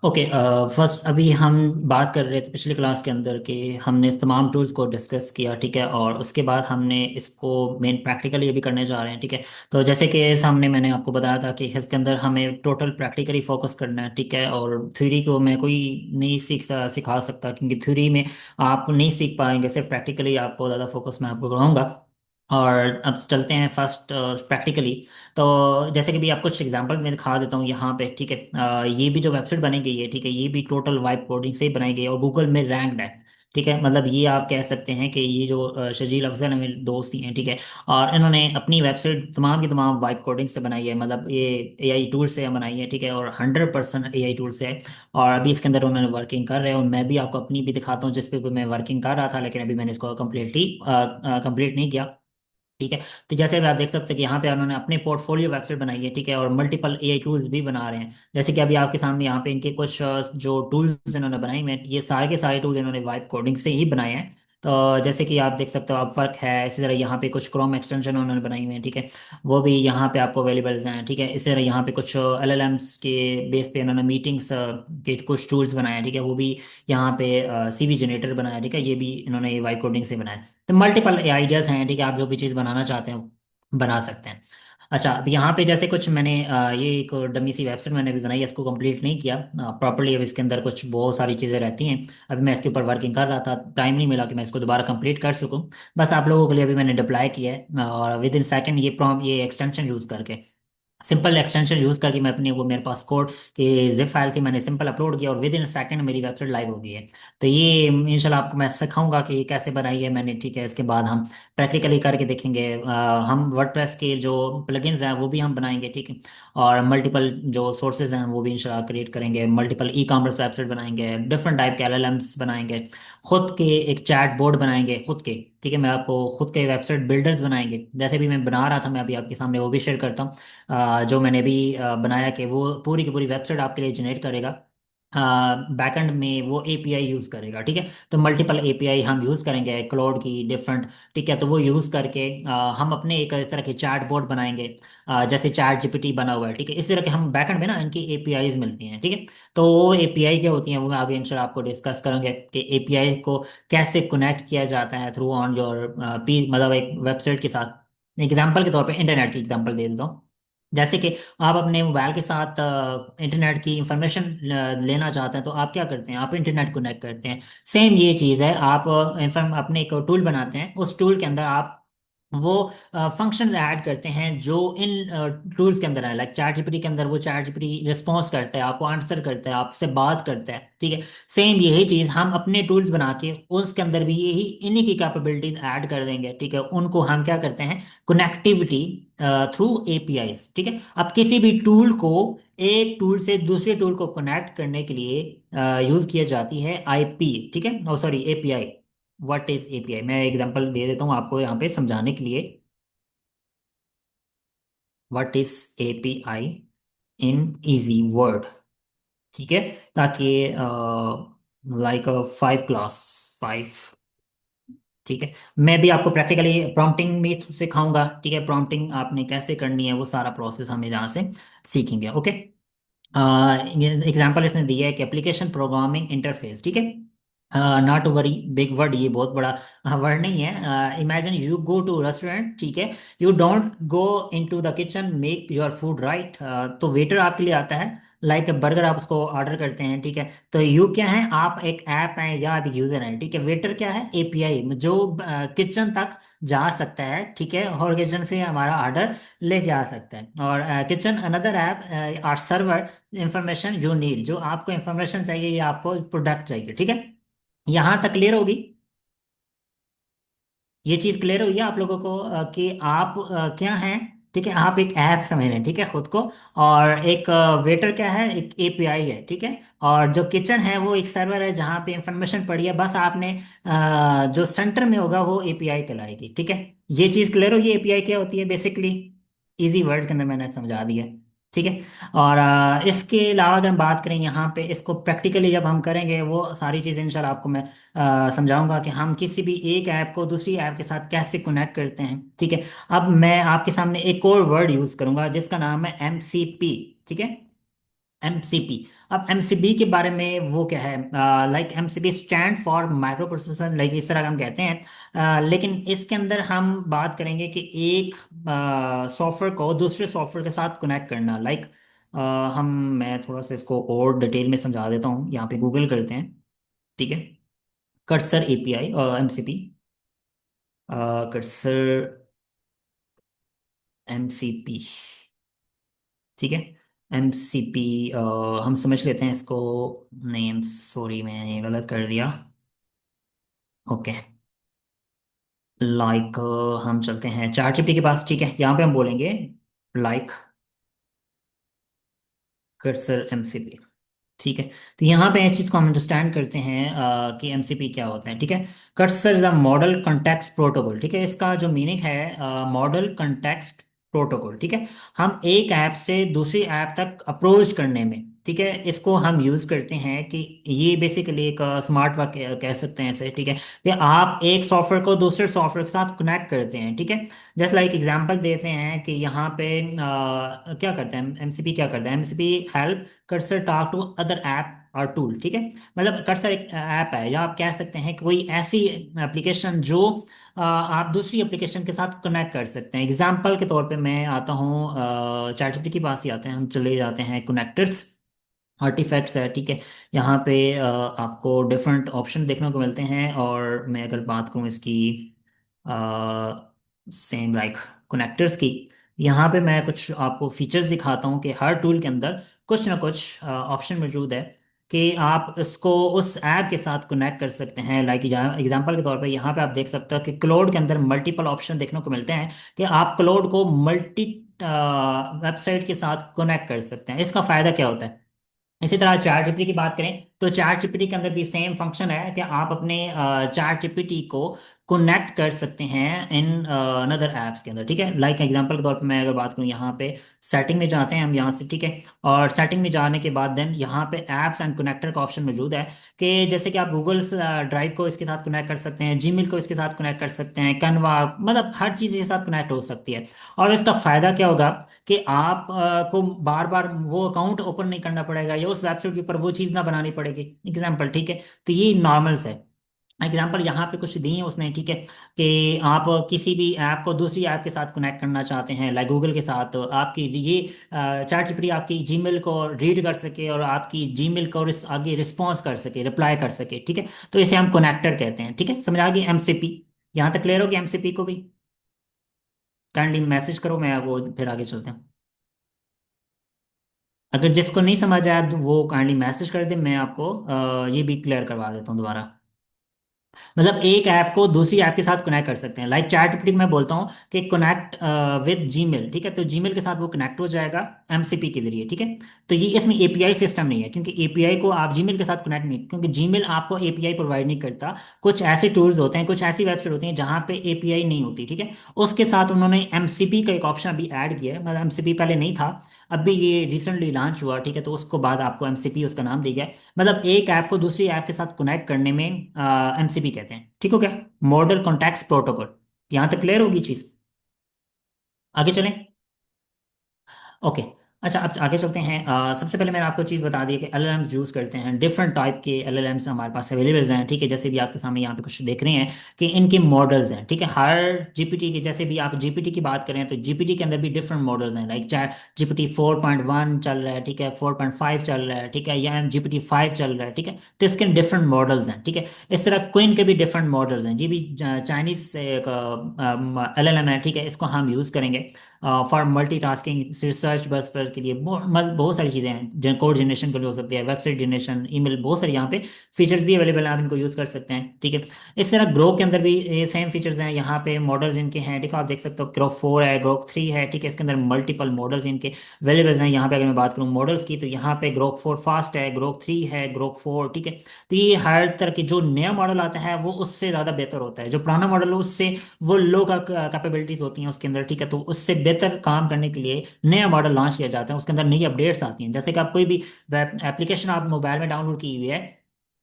Okay. First अभी हम बात कर रहे थे पिछली क्लास के अंदर कि हमने इस तमाम टूल्स को डिस्कस किया, ठीक है, और उसके बाद हमने इसको मेन प्रैक्टिकली अभी करने जा रहे हैं, ठीक है। तो जैसे कि सामने मैंने आपको बताया था कि इसके अंदर हमें टोटल प्रैक्टिकली फोकस करना है, ठीक है, और थ्योरी को मैं कोई नहीं सिखा सकता, क्योंकि थ्योरी में आप नहीं सीख पाएंगे, सिर्फ प्रैक्टिकली आपको ज़्यादा फोकस मैं आपको कराऊंगा। और अब चलते हैं फर्स्ट प्रैक्टिकली। तो जैसे कि भी आप कुछ एग्जांपल मैं दिखा देता हूँ यहाँ पे, ठीक है। ये भी जो वेबसाइट बनी गई है, ठीक है, ये भी टोटल वाइब कोडिंग से ही बनाई गई है और गूगल में रैंक्ड है, ठीक है। मतलब ये आप कह सकते हैं कि ये जो शजील अफजल है मेरे दोस्त ही हैं, ठीक है, और इन्होंने अपनी वेबसाइट तमाम की तमाम वाइब कोडिंग से बनाई है, मतलब ये एआई टूल से बनाई है, ठीक है, और 100% एआई टूल से है। और अभी इसके अंदर उन्होंने वर्किंग कर रहे हैं, और मैं भी आपको अपनी भी दिखाता हूँ जिस पे भी मैं वर्किंग कर रहा था, लेकिन अभी मैंने इसको कंप्लीट नहीं किया, ठीक है। तो जैसे अभी आप देख सकते हैं कि यहाँ पे उन्होंने अपने पोर्टफोलियो वेबसाइट बनाई है, ठीक है, और मल्टीपल एआई टूल्स भी बना रहे हैं। जैसे कि अभी आपके सामने यहाँ पे इनके कुछ जो टूल्स इन्होंने बनाए हुए हैं, ये सारे के सारे टूल्स इन्होंने वाइब कोडिंग से ही बनाए हैं। तो जैसे कि आप देख सकते हो, आप वर्क है, इसी तरह यहाँ पे कुछ क्रोम एक्सटेंशन उन्होंने बनाई हुए हैं, ठीक है, वो भी यहाँ पे आपको अवेलेबल हैं, ठीक है। इसी तरह यहाँ पे कुछ एलएलएम्स के बेस पे इन्होंने मीटिंग्स के कुछ टूल्स बनाए हैं, ठीक है, वो भी यहाँ पे सीवी जनरेटर बनाया, ठीक है, ये भी इन्होंने वाइब कोडिंग से बनाया। तो मल्टीपल आइडियाज हैं, ठीक है, आप जो भी चीज़ बनाना चाहते हैं बना सकते हैं। अच्छा, अब यहाँ पे जैसे कुछ मैंने ये एक डमी सी वेबसाइट मैंने भी बनाई है, इसको कंप्लीट नहीं किया प्रॉपर्ली। अब इसके अंदर कुछ बहुत सारी चीज़ें रहती हैं, अभी मैं इसके ऊपर वर्किंग कर रहा था, टाइम नहीं मिला कि मैं इसको दोबारा कंप्लीट कर सकूं। बस आप लोगों के लिए अभी मैंने डिप्लॉय किया है, और विद इन सेकेंड ये प्रॉम ये एक्सटेंशन यूज़ करके, सिंपल एक्सटेंशन यूज करके मैं अपने वो मेरे पास कोड के जिप फाइल से मैंने सिंपल अपलोड किया, और विद इन सेकंड मेरी वेबसाइट लाइव हो गई है। तो ये इंशाल्लाह आपको मैं सिखाऊंगा कि ये कैसे बनाई है मैंने, ठीक है। इसके बाद हम प्रैक्टिकली करके देखेंगे। हम वर्डप्रेस के जो प्लगइन्स हैं वो भी हम बनाएंगे, ठीक है, और मल्टीपल जो सोर्सेज हैं वो भी इंशाल्लाह क्रिएट करेंगे, मल्टीपल ई कॉमर्स वेबसाइट बनाएंगे, डिफरेंट टाइप के एलएलएम्स बनाएंगे, खुद के एक चैट बोर्ड बनाएंगे खुद के, ठीक है। मैं आपको खुद के वेबसाइट बिल्डर्स बनाएंगे, जैसे भी मैं बना रहा था, मैं अभी आपके सामने वो भी शेयर करता हूँ। जो मैंने भी बनाया कि वो पूरी की पूरी वेबसाइट आपके लिए जनरेट करेगा, बैकएंड में वो एपीआई यूज करेगा, ठीक है। तो मल्टीपल एपीआई हम यूज करेंगे क्लाउड की डिफरेंट, ठीक है। तो वो यूज करके हम अपने एक इस तरह के चैट बोर्ड बनाएंगे, जैसे चैट जीपीटी बना हुआ है, ठीक है, इस तरह के हम बैकएंड में ना इनकी एपीआईज मिलती हैं, ठीक है। तो वो एपीआई क्या होती हैं वो मैं आगे इंशाल्लाह आपको डिस्कस करेंगे कि एपीआई को कैसे कनेक्ट किया जाता है थ्रू ऑन योर पी, मतलब एक वेबसाइट के साथ। एग्जाम्पल के तौर पे इंटरनेट की एग्जाम्पल दे देता हूँ। जैसे कि आप अपने मोबाइल के साथ इंटरनेट की इंफॉर्मेशन लेना चाहते हैं, तो आप क्या करते हैं, आप इंटरनेट कनेक्ट करते हैं। सेम ये चीज़ है, आप इंफॉर्म अपने एक टूल बनाते हैं, उस टूल के अंदर आप वो फंक्शन ऐड करते हैं जो इन टूल्स के अंदर है। लाइक चैट जीपीटी के अंदर वो चैट जीपीटी रिस्पॉन्स करता है, आपको आंसर करता है, आपसे बात करता है, ठीक है। सेम यही चीज़ हम अपने टूल्स बना के उसके अंदर भी यही इन्हीं की कैपेबिलिटीज ऐड कर देंगे, ठीक है। उनको हम क्या करते हैं, कनेक्टिविटी थ्रू एपीआईज, ठीक है। अब किसी भी टूल को एक टूल से दूसरे टूल को कनेक्ट करने के लिए यूज किया जाती है आईपी, ठीक है, oh sorry API. What is API, मैं एग्जांपल दे देता हूँ आपको यहाँ पे समझाने के लिए। What is API in easy word, ठीक है, ताकि लाइक 5 क्लास 5, ठीक है। मैं भी आपको प्रैक्टिकली प्रॉम्प्टिंग भी सिखाऊंगा, ठीक है, प्रॉम्प्टिंग आपने कैसे करनी है वो सारा प्रोसेस हमें जहाँ से सीखेंगे, ओके। एग्जाम्पल इसने दिया है कि एप्लीकेशन प्रोग्रामिंग इंटरफेस, ठीक है। नॉट वरी बिग वर्ड, ये बहुत बड़ा वर्ड नहीं है। Imagine you go to restaurant, ठीक है, you don't go into the kitchen make your food right. तो वेटर आपके लिए आता है, लाइक बर्गर आप उसको ऑर्डर करते हैं, ठीक है। तो यू क्या है, आप एक ऐप हैं या आप यूजर हैं, ठीक है। वेटर क्या है, एपीआई जो किचन तक जा सकता है, ठीक है, और किचन से हमारा ऑर्डर लेके आ सकता है। और किचन अनदर ऐप और सर्वर इंफॉर्मेशन यू नीड, जो आपको इंफॉर्मेशन चाहिए या आपको प्रोडक्ट चाहिए, ठीक है। यहाँ तक क्लियर होगी, ये चीज क्लियर हुई है आप लोगों को कि आप क्या हैं, ठीक है। आप एक ऐप समझ रहे हैं, ठीक है, खुद को। और एक वेटर क्या है, एक एपीआई है, ठीक है। और जो किचन है वो एक सर्वर है जहाँ पे इंफॉर्मेशन पड़ी है, बस आपने जो सेंटर में होगा वो एपीआई कहलाएगी, ठीक है। ये चीज क्लियर होगी एपीआई क्या होती है बेसिकली, इजी वर्ड के अंदर मैंने समझा दिया, ठीक है। और इसके अलावा अगर हम बात करें यहाँ पे, इसको प्रैक्टिकली जब हम करेंगे वो सारी चीज़ें इंशाल्लाह आपको मैं समझाऊंगा कि हम किसी भी एक ऐप को दूसरी ऐप के साथ कैसे कनेक्ट करते हैं, ठीक है। अब मैं आपके सामने एक और वर्ड यूज़ करूंगा जिसका नाम है एमसीपी, ठीक है। एमसीपी। अब एमसीबी के बारे में वो क्या है, like MCB stand for micro processor, like इस तरह का हम कहते हैं। लेकिन इसके अंदर हम बात करेंगे कि एक सॉफ्टवेयर को दूसरे सॉफ्टवेयर के साथ कनेक्ट करना, लाइक हम मैं थोड़ा सा इसको और डिटेल में समझा देता हूँ, यहाँ पे गूगल करते हैं। ठीक है, कर्सर एपीआई और एमसीपी, कर्सर एमसीपी। ठीक है, एमसीपी हम समझ लेते हैं इसको। नेम, सॉरी मैंने ये गलत कर दिया। ओके, लाइक हम चलते हैं चार चिप्टी के पास। ठीक है, यहाँ पे हम बोलेंगे लाइक कर्सर एमसीपी। ठीक है, तो यहाँ पे इस चीज़ को हम अंडरस्टैंड करते हैं कि एमसीपी क्या होता है। ठीक है, cursor is a model context protocol. ठीक है, इसका जो मीनिंग है मॉडल कॉन्टेक्स्ट प्रोटोकॉल। ठीक है, हम एक ऐप से दूसरी ऐप तक अप्रोच करने में, ठीक है, इसको हम यूज करते हैं कि ये बेसिकली एक स्मार्ट वर्क कह सकते हैं इसे। ठीक है, कि आप एक सॉफ्टवेयर को दूसरे सॉफ्टवेयर के साथ कनेक्ट करते हैं। ठीक है, जस्ट लाइक एग्जांपल देते हैं कि यहाँ पे क्या करते हैं एमसीपी, क्या करता है MCP, help cursor talk to other app और टूल। ठीक है, मतलब कर्सर एक ऐप है, या आप कह सकते हैं कि कोई ऐसी एप्लीकेशन जो आप दूसरी एप्लीकेशन के साथ कनेक्ट कर सकते हैं। एग्जांपल के तौर पे मैं आता हूँ चैटजीपीटी के पास ही आते हैं, हम चले जाते हैं कनेक्टर्स, आर्टिफैक्ट्स है। ठीक है, यहाँ पे आपको डिफरेंट ऑप्शन देखने को मिलते हैं, और मैं अगर बात करूँ इसकी सेम लाइक कनेक्टर्स की, यहाँ पे मैं कुछ आपको फीचर्स दिखाता हूँ कि हर टूल के अंदर कुछ ना कुछ ऑप्शन मौजूद है कि आप इसको उस ऐप के साथ कनेक्ट कर सकते हैं। लाइक एग्जांपल के तौर पे यहाँ पे आप देख सकते हो कि क्लाउड के अंदर मल्टीपल ऑप्शन देखने को मिलते हैं कि आप क्लाउड को मल्टी वेबसाइट के साथ कनेक्ट कर सकते हैं। इसका फायदा क्या होता है? इसी तरह चार जीपीटी की बात करें तो चार जीपीटी के अंदर भी सेम फंक्शन है कि आप अपने चार जीपीटी को कनेक्ट कर सकते हैं इन अनदर ऐप्स के अंदर। ठीक है, लाइक एग्जांपल के तौर पे मैं अगर बात करूं, यहाँ पे सेटिंग में जाते हैं हम यहाँ से। ठीक है, और सेटिंग में जाने के बाद देन यहाँ पे ऐप्स एंड कनेक्टर का ऑप्शन मौजूद है कि जैसे कि आप गूगल ड्राइव को इसके साथ कनेक्ट कर सकते हैं, जीमेल को इसके साथ कनेक्ट कर सकते हैं, कैनवा, मतलब हर चीज़ इसके साथ कनेक्ट हो सकती है। और इसका फायदा क्या होगा कि आप को बार बार वो अकाउंट ओपन नहीं करना पड़ेगा, या उस वेबसाइट के ऊपर वो चीज़ ना बनानी पड़ेगी। एग्जाम्पल, ठीक है, तो ये नॉर्मल्स है। एग्जाम्पल यहाँ पे कुछ दी है उसने। ठीक है, कि आप किसी भी ऐप को दूसरी ऐप के साथ कनेक्ट करना चाहते हैं, लाइक गूगल के साथ, तो आपकी ये चैट जीपीटी आपकी जीमेल को रीड कर सके और आपकी जीमेल को आगे रिस्पॉन्स कर सके, रिप्लाई कर सके। ठीक है, तो इसे हम कनेक्टर कहते हैं। ठीक है, समझ आ गई एमसीपी? यहाँ तक क्लियर हो गया एमसीपी को भी? काइंडली मैसेज करो, मैं वो फिर आगे चलते हैं। अगर जिसको नहीं समझ आया तो वो काइंडली मैसेज कर दे, मैं आपको ये भी क्लियर करवा देता हूँ दोबारा। मतलब एक ऐप को दूसरी ऐप के साथ कनेक्ट कर सकते हैं, लाइक चैट जीपीटी में बोलता हूँ कि कनेक्ट विद जीमेल। ठीक है, तो जीमेल के साथ वो कनेक्ट हो जाएगा एमसीपी के जरिए। ठीक है, तो ये इसमें एपीआई सिस्टम नहीं है, क्योंकि एपीआई को आप जीमेल के साथ कनेक्ट नहीं, क्योंकि जीमेल आपको एपीआई प्रोवाइड नहीं करता। कुछ ऐसे टूल्स होते हैं, कुछ ऐसी वेबसाइट होती हैं जहाँ पे एपीआई नहीं होती। ठीक है, उसके साथ उन्होंने एमसीपी का एक ऑप्शन अभी ऐड किया है, मतलब एमसीपी पहले नहीं था, अभी ये रिसेंटली लॉन्च हुआ। ठीक है, तो उसको बाद आपको एमसीपी उसका नाम दिया गया है। मतलब एक ऐप को दूसरी ऐप के साथ कनेक्ट करने में एमसीपी कहते हैं। ठीक हो गया, मॉडल कॉन्टेक्स्ट प्रोटोकॉल। यहाँ तक क्लियर होगी चीज? आगे चलें। ओके, अच्छा अब आगे चलते हैं। सबसे पहले मैंने आपको चीज़ बता दी कि एलएलएम्स यूज़ करते हैं, डिफरेंट टाइप के एलएलएम्स हमारे पास अवेलेबल हैं। ठीक है, जैसे भी आपके सामने यहाँ पे कुछ देख रहे हैं कि इनके मॉडल्स हैं। ठीक है, हर जीपीटी के, जैसे भी आप जीपीटी की बात करें तो जीपीटी के अंदर भी डिफरेंट मॉडल्स हैं, लाइक चाहे जीपीटी 4.1 चल रहा है, ठीक है, 4.5 चल रहा है, ठीक है, या जीपीटी 5 चल रहा है। ठीक है, तो इसके डिफरेंट मॉडल्स हैं। ठीक है, इस तरह क्विन के भी डिफरेंट मॉडल्स हैं, जी भी चाइनीज एलएलएम है। ठीक है, इसको हम यूज़ करेंगे फॉर मल्टीटास्किंग, रिसर्च बस पर के लिए, मतलब बहुत सारी चीज़ें हैं, कोड जनरेशन के लिए हो सकती है, वेबसाइट जनरेशन, ईमेल, बहुत सारे यहाँ पे फीचर्स भी अवेलेबल हैं, आप इनको यूज़ कर सकते हैं। ठीक है, इस तरह ग्रोक के अंदर भी ये सेम फीचर्स हैं, यहाँ पे मॉडल्स इनके हैं। ठीक है, आप देख सकते हो ग्रोक 4 है, ग्रोक 3 है। ठीक है, इसके अंदर मल्टीपल मॉडल्स इनके अवेलेबल हैं। यहाँ पे अगर मैं बात करूँ मॉडल्स की, तो यहाँ पे ग्रोक 4 फास्ट है, ग्रोक 3 है, ग्रोक 4। ठीक है, तो ये हर तरह के जो नया मॉडल आता है वो उससे ज़्यादा बेहतर होता है, जो पुराना मॉडल है उससे वो लो का कैपेबिलिटीज होती हैं उसके अंदर। ठीक है, तो उससे बेहतर काम करने के लिए नया मॉडल लॉन्च किया जाता है, उसके अंदर नई अपडेट्स आती हैं। जैसे कि आप कोई भी वेब एप्लीकेशन आप मोबाइल में डाउनलोड की हुई है,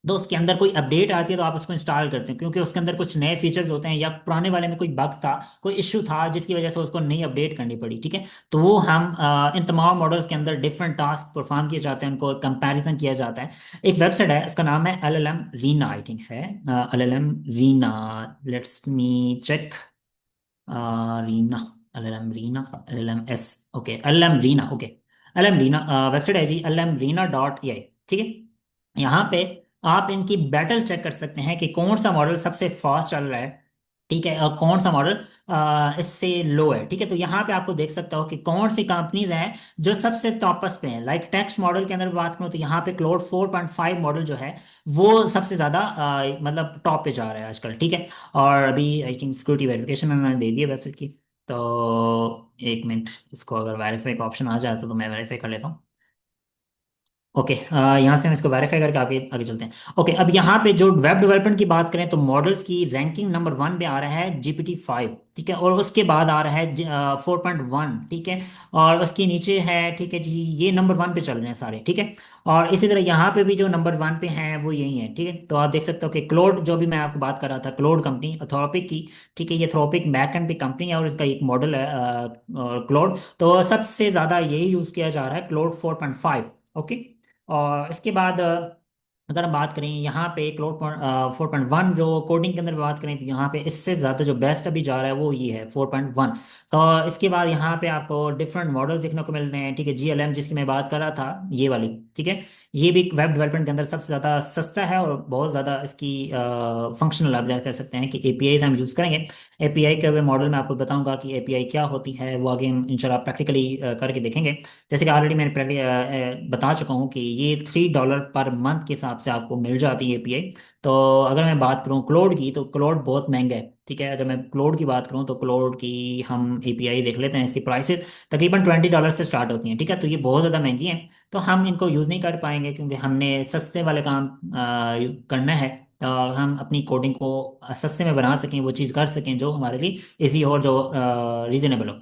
तो उसके अंदर कोई अपडेट आती है तो आप उसको इंस्टॉल करते हैं, क्योंकि उसके अंदर कुछ नए फीचर्स होते हैं या पुराने वाले में कोई बग्स था, कोई इश्यू था जिसकी वजह से उसको नई अपडेट करनी पड़ी, ठीक है। तो वो हम इन तमाम मॉडल्स के अंदर डिफरेंट टास्क परफॉर्म किए जाते हैं, उनको कंपैरिजन किया जाता है। एक वेबसाइट है, उसका नाम है L L M Arena, I think है L L M Arena. Let's me check. Arena, L L M Arena, L L M S, okay L M Arena, okay L M Arena website है जी, L M Arena dot A I, ठीक है। यहाँ पे आप इनकी battle check कर सकते हैं कि कौन सा मॉडल सबसे फास्ट चल रहा है, ठीक है, और कौन सा मॉडल इससे लो है, ठीक है। तो यहाँ पे आपको देख सकता हो कि कौन सी कंपनीज हैं जो सबसे टॉपस पे हैं। लाइक टेक्स्ट मॉडल के अंदर बात करूँ तो यहाँ पे क्लोड 4.5 मॉडल जो है वो सबसे ज़्यादा मतलब टॉप पे जा रहा है आजकल, ठीक है। और अभी आई थिंक सिक्योरिटी वेरिफिकेशन मैंने दे दी है वेबसाइट की। तो एक मिनट, इसको अगर वेरीफाई का ऑप्शन आ जाए तो मैं वेरीफाई कर लेता हूँ। ओके, यहाँ से हम इसको वेरीफाई करके आगे आगे चलते हैं। ओके, अब यहाँ पे जो वेब डेवलपमेंट की बात करें तो मॉडल्स की रैंकिंग नंबर 1 पे आ रहा है GPT-5, ठीक है, और उसके बाद आ रहा है 4.1, ठीक है, और उसके नीचे है, ठीक है जी, ये नंबर 1 पे चल रहे हैं सारे, ठीक है। और इसी तरह यहाँ पे भी जो नंबर 1 पे हैं वो यही है, ठीक है। तो आप देख सकते हो कि क्लोड, जो भी मैं आपको बात कर रहा था, क्लोड कंपनी एथोपिक की, ठीक है, ये एथोपिक बैकएंड पे कंपनी है और इसका एक मॉडल है क्लोड। तो सबसे ज़्यादा यही यूज़ किया जा रहा है, क्लोड 4.5, ओके। और इसके बाद अगर हम बात करें यहाँ पे क्लाउड 4.1, जो कोडिंग के अंदर बात करें तो यहाँ पे इससे ज़्यादा जो बेस्ट अभी जा रहा है वो ये है 4.1। तो इसके बाद यहाँ पे आपको डिफरेंट मॉडल्स देखने को मिल रहे हैं, ठीक है। GLM जिसकी मैं बात कर रहा था, ये वाली, ठीक है, ये भी वेब डेवलपमेंट के अंदर सबसे ज़्यादा सस्ता है और बहुत ज़्यादा इसकी फंक्शनल, आप कह सकते हैं कि API हम यूज़ करेंगे। API के मॉडल में आपको बताऊंगा कि API क्या होती है, वो आगे हम इंशाल्लाह प्रैक्टिकली करके देखेंगे। जैसे कि ऑलरेडी मैंने पहले बता चुका हूँ कि ये $3 पर मंथ के हिसाब से आपको मिल जाती है API। तो अगर मैं बात करूँ क्लोड की तो क्लोड बहुत महंगा है, ठीक है। अगर मैं क्लोड की बात करूँ तो क्लोड की हम API देख लेते हैं, इसकी प्राइसेस तकरीबन $20 से स्टार्ट होती हैं, ठीक है। तो ये बहुत ज़्यादा महंगी हैं, तो हम इनको यूज़ नहीं कर पाएंगे क्योंकि हमने सस्ते वाले काम करना है। तो हम अपनी कोडिंग को सस्ते में बना सकें, वो चीज़ कर सकें जो हमारे लिए इजी हो और जो रीजनेबल हो।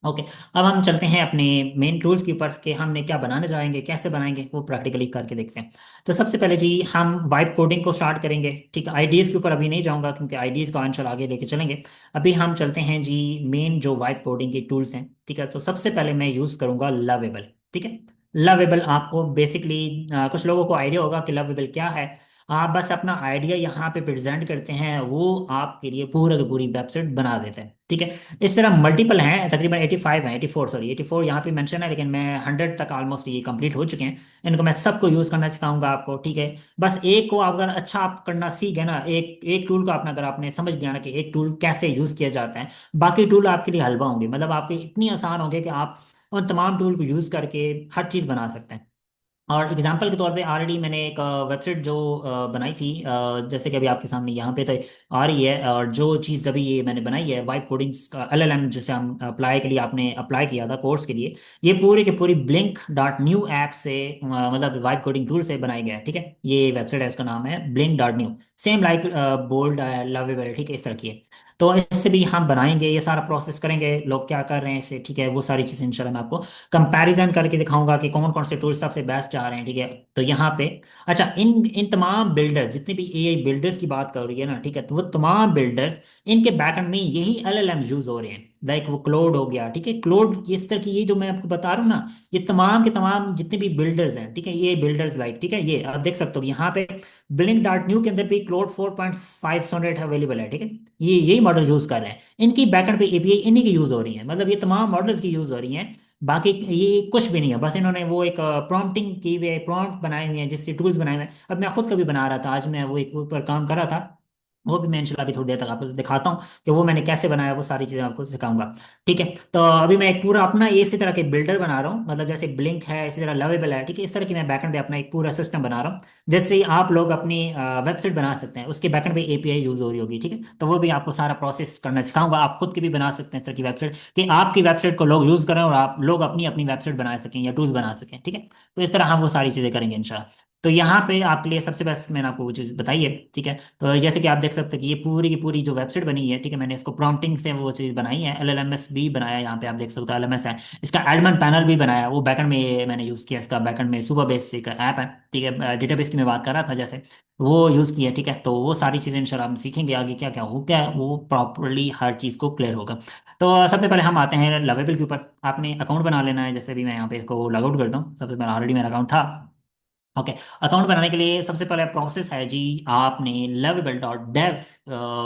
ओके, अब हम चलते हैं अपने मेन टूल्स के ऊपर कि हमने क्या बनाने जाएंगे, कैसे बनाएंगे, वो प्रैक्टिकली करके देखते हैं। तो सबसे पहले जी हम वाइब कोडिंग को स्टार्ट करेंगे, ठीक है। आईडीज़ के ऊपर अभी नहीं जाऊंगा क्योंकि आईडीज़ का आंसर आगे लेके चलेंगे। अभी हम चलते हैं जी मेन जो वाइब कोडिंग के टूल्स हैं, ठीक है। तो सबसे पहले मैं यूज़ करूंगा लवेबल, ठीक है। लवेबल आपको बेसिकली कुछ लोगों को आइडिया होगा कि लवेबल क्या है। आप बस अपना आइडिया यहाँ पे प्रेजेंट करते हैं, वो आपके लिए पूरा की पूरी वेबसाइट बना देते हैं, ठीक है। इस तरह मल्टीपल हैं, तकरीबन 85 हैं, 84 सॉरी 84 यहाँ पे मेंशन है, लेकिन मैं 100 तक ऑलमोस्ट ये कंप्लीट हो चुके हैं। इनको मैं सबको यूज़ करना सिखाऊंगा आपको, ठीक है। बस एक को आप अगर अच्छा आप करना सीख गए ना, एक एक टूल को आपने अगर आपने समझ लिया ना कि एक टूल कैसे यूज़ किया जाता है, बाकी टूल आपके लिए हलवा होंगे, मतलब आपके इतनी आसान होंगे कि आप उन तमाम टूल को यूज़ करके हर चीज़ बना सकते हैं। और एग्जांपल के तौर पे ऑलरेडी मैंने एक वेबसाइट जो बनाई थी, जैसे कि अभी आपके सामने यहाँ पे तो आ रही है, और जो चीज़ अभी ये मैंने बनाई है वाइब कोडिंग्स का LLM, जिसे हम अप्लाई के लिए आपने अप्लाई किया था कोर्स के लिए, ये पूरी की पूरी blink.new ऐप से मतलब वाइब कोडिंग टूल से बनाई गया है, ठीक है। ये वेबसाइट है, इसका नाम है blink.new, same like bold lovable, ठीक है, इस तरह की है। तो इससे भी हम बनाएंगे, ये सारा प्रोसेस करेंगे, लोग क्या कर रहे हैं इससे, ठीक है, वो सारी चीज़ें इंशाल्लाह मैं आपको कंपैरिजन करके दिखाऊंगा कि कौन कौन से टूल सबसे बेस्ट आ रहे हैं, ठीक है। तो यहाँ पे अच्छा, इन इन तमाम बिल्डर जितने भी AI बिल्डर्स की बात कर रही है ना, ठीक है, तो वो तमाम बिल्डर्स इनके बैकएंड में यही LLM यूज हो रहे हैं। लाइक वो क्लोड हो गया, ठीक है, क्लोड इस तरह की, ये जो मैं आपको बता रहा हूँ ना, ये तमाम के तमाम जितने भी बिल्डर्स हैं, ठीक है, ये बिल्डर्स लाइक, ठीक है, ये आप देख सकते हो कि यहाँ पे blink.new के अंदर भी क्लोड 4.5 सोनेट अवेलेबल है, ठीक है। ये यही मॉडल यूज कर रहे हैं, इनकी बैकएंड पे API इन्हीं की यूज हो रही है, मतलब ये तमाम मॉडल्स की यूज हो रही हैं। बाकी ये कुछ भी नहीं है, बस इन्होंने वो एक प्रॉम्प्टिंग की हुई है, प्रॉम्प्ट बनाए हुए हैं, जिससे टूल्स बनाए हुए हैं। अब मैं खुद कभी बना रहा था, आज मैं वो एक ऊपर काम कर रहा था, वो भी मैं इंशाल्लाह अभी थोड़ी देर तक आपको दिखाता हूँ कि वो मैंने कैसे बनाया, वो सारी चीज़ें आपको सिखाऊंगा, ठीक है। तो अभी मैं एक पूरा अपना इसी तरह के बिल्डर बना रहा हूँ, मतलब जैसे ब्लिंक है, इसी तरह लवेबल है, ठीक है, इस तरह की मैं बैकएंड पे अपना एक पूरा सिस्टम बना रहा हूँ, जैसे ही आप लोग अपनी वेबसाइट बना सकते हैं, उसके बैकएंड पे API यूज हो रही होगी, ठीक है। तो वो भी आपको सारा प्रोसेस करना सिखाऊंगा, आप खुद की भी बना सकते हैं इस तरह की वेबसाइट, कि आपकी वेबसाइट को लोग यूज करें और आप लोग अपनी अपनी वेबसाइट बना सकें या टूल्स बना सकें, ठीक है। तो इस तरह हम वो सारी चीज़ें करेंगे इंशाल्लाह। तो यहाँ पे आपके लिए सबसे बेस्ट मैंने आपको वो चीज़ बताई है, ठीक है। तो जैसे कि आप देख सकते हैं कि ये पूरी की पूरी जो वेबसाइट बनी है, ठीक है, मैंने इसको प्रॉम्प्टिंग से वो चीज़ बनाई है, LLMS भी बनाया है, यहाँ पे आप देख सकते हो LMS है। इसका एडमन पैनल भी बनाया है, वो बैकएंड में मैंने यूज़ किया, इसका बैकएंड में सुपर बेस एक ऐप है, ठीक है, डेटाबेस की मैं बात कर रहा था जैसे, वो यूज़ किया, ठीक है। तो वो सारी चीज़ें इंशाल्लाह हम सीखेंगे आगे क्या क्या हो, क्या वो प्रॉपरली हर चीज़ को क्लियर होगा। तो सबसे पहले हम आते हैं लवेबल के ऊपर। आपने अकाउंट बना लेना है, जैसे भी मैं यहाँ पे इसको लॉग आउट करता हूँ, सबसे पहले ऑलरेडी मेरा अकाउंट था। ओके, अकाउंट बनाने के लिए सबसे पहले प्रोसेस है जी, आपने lovable.dev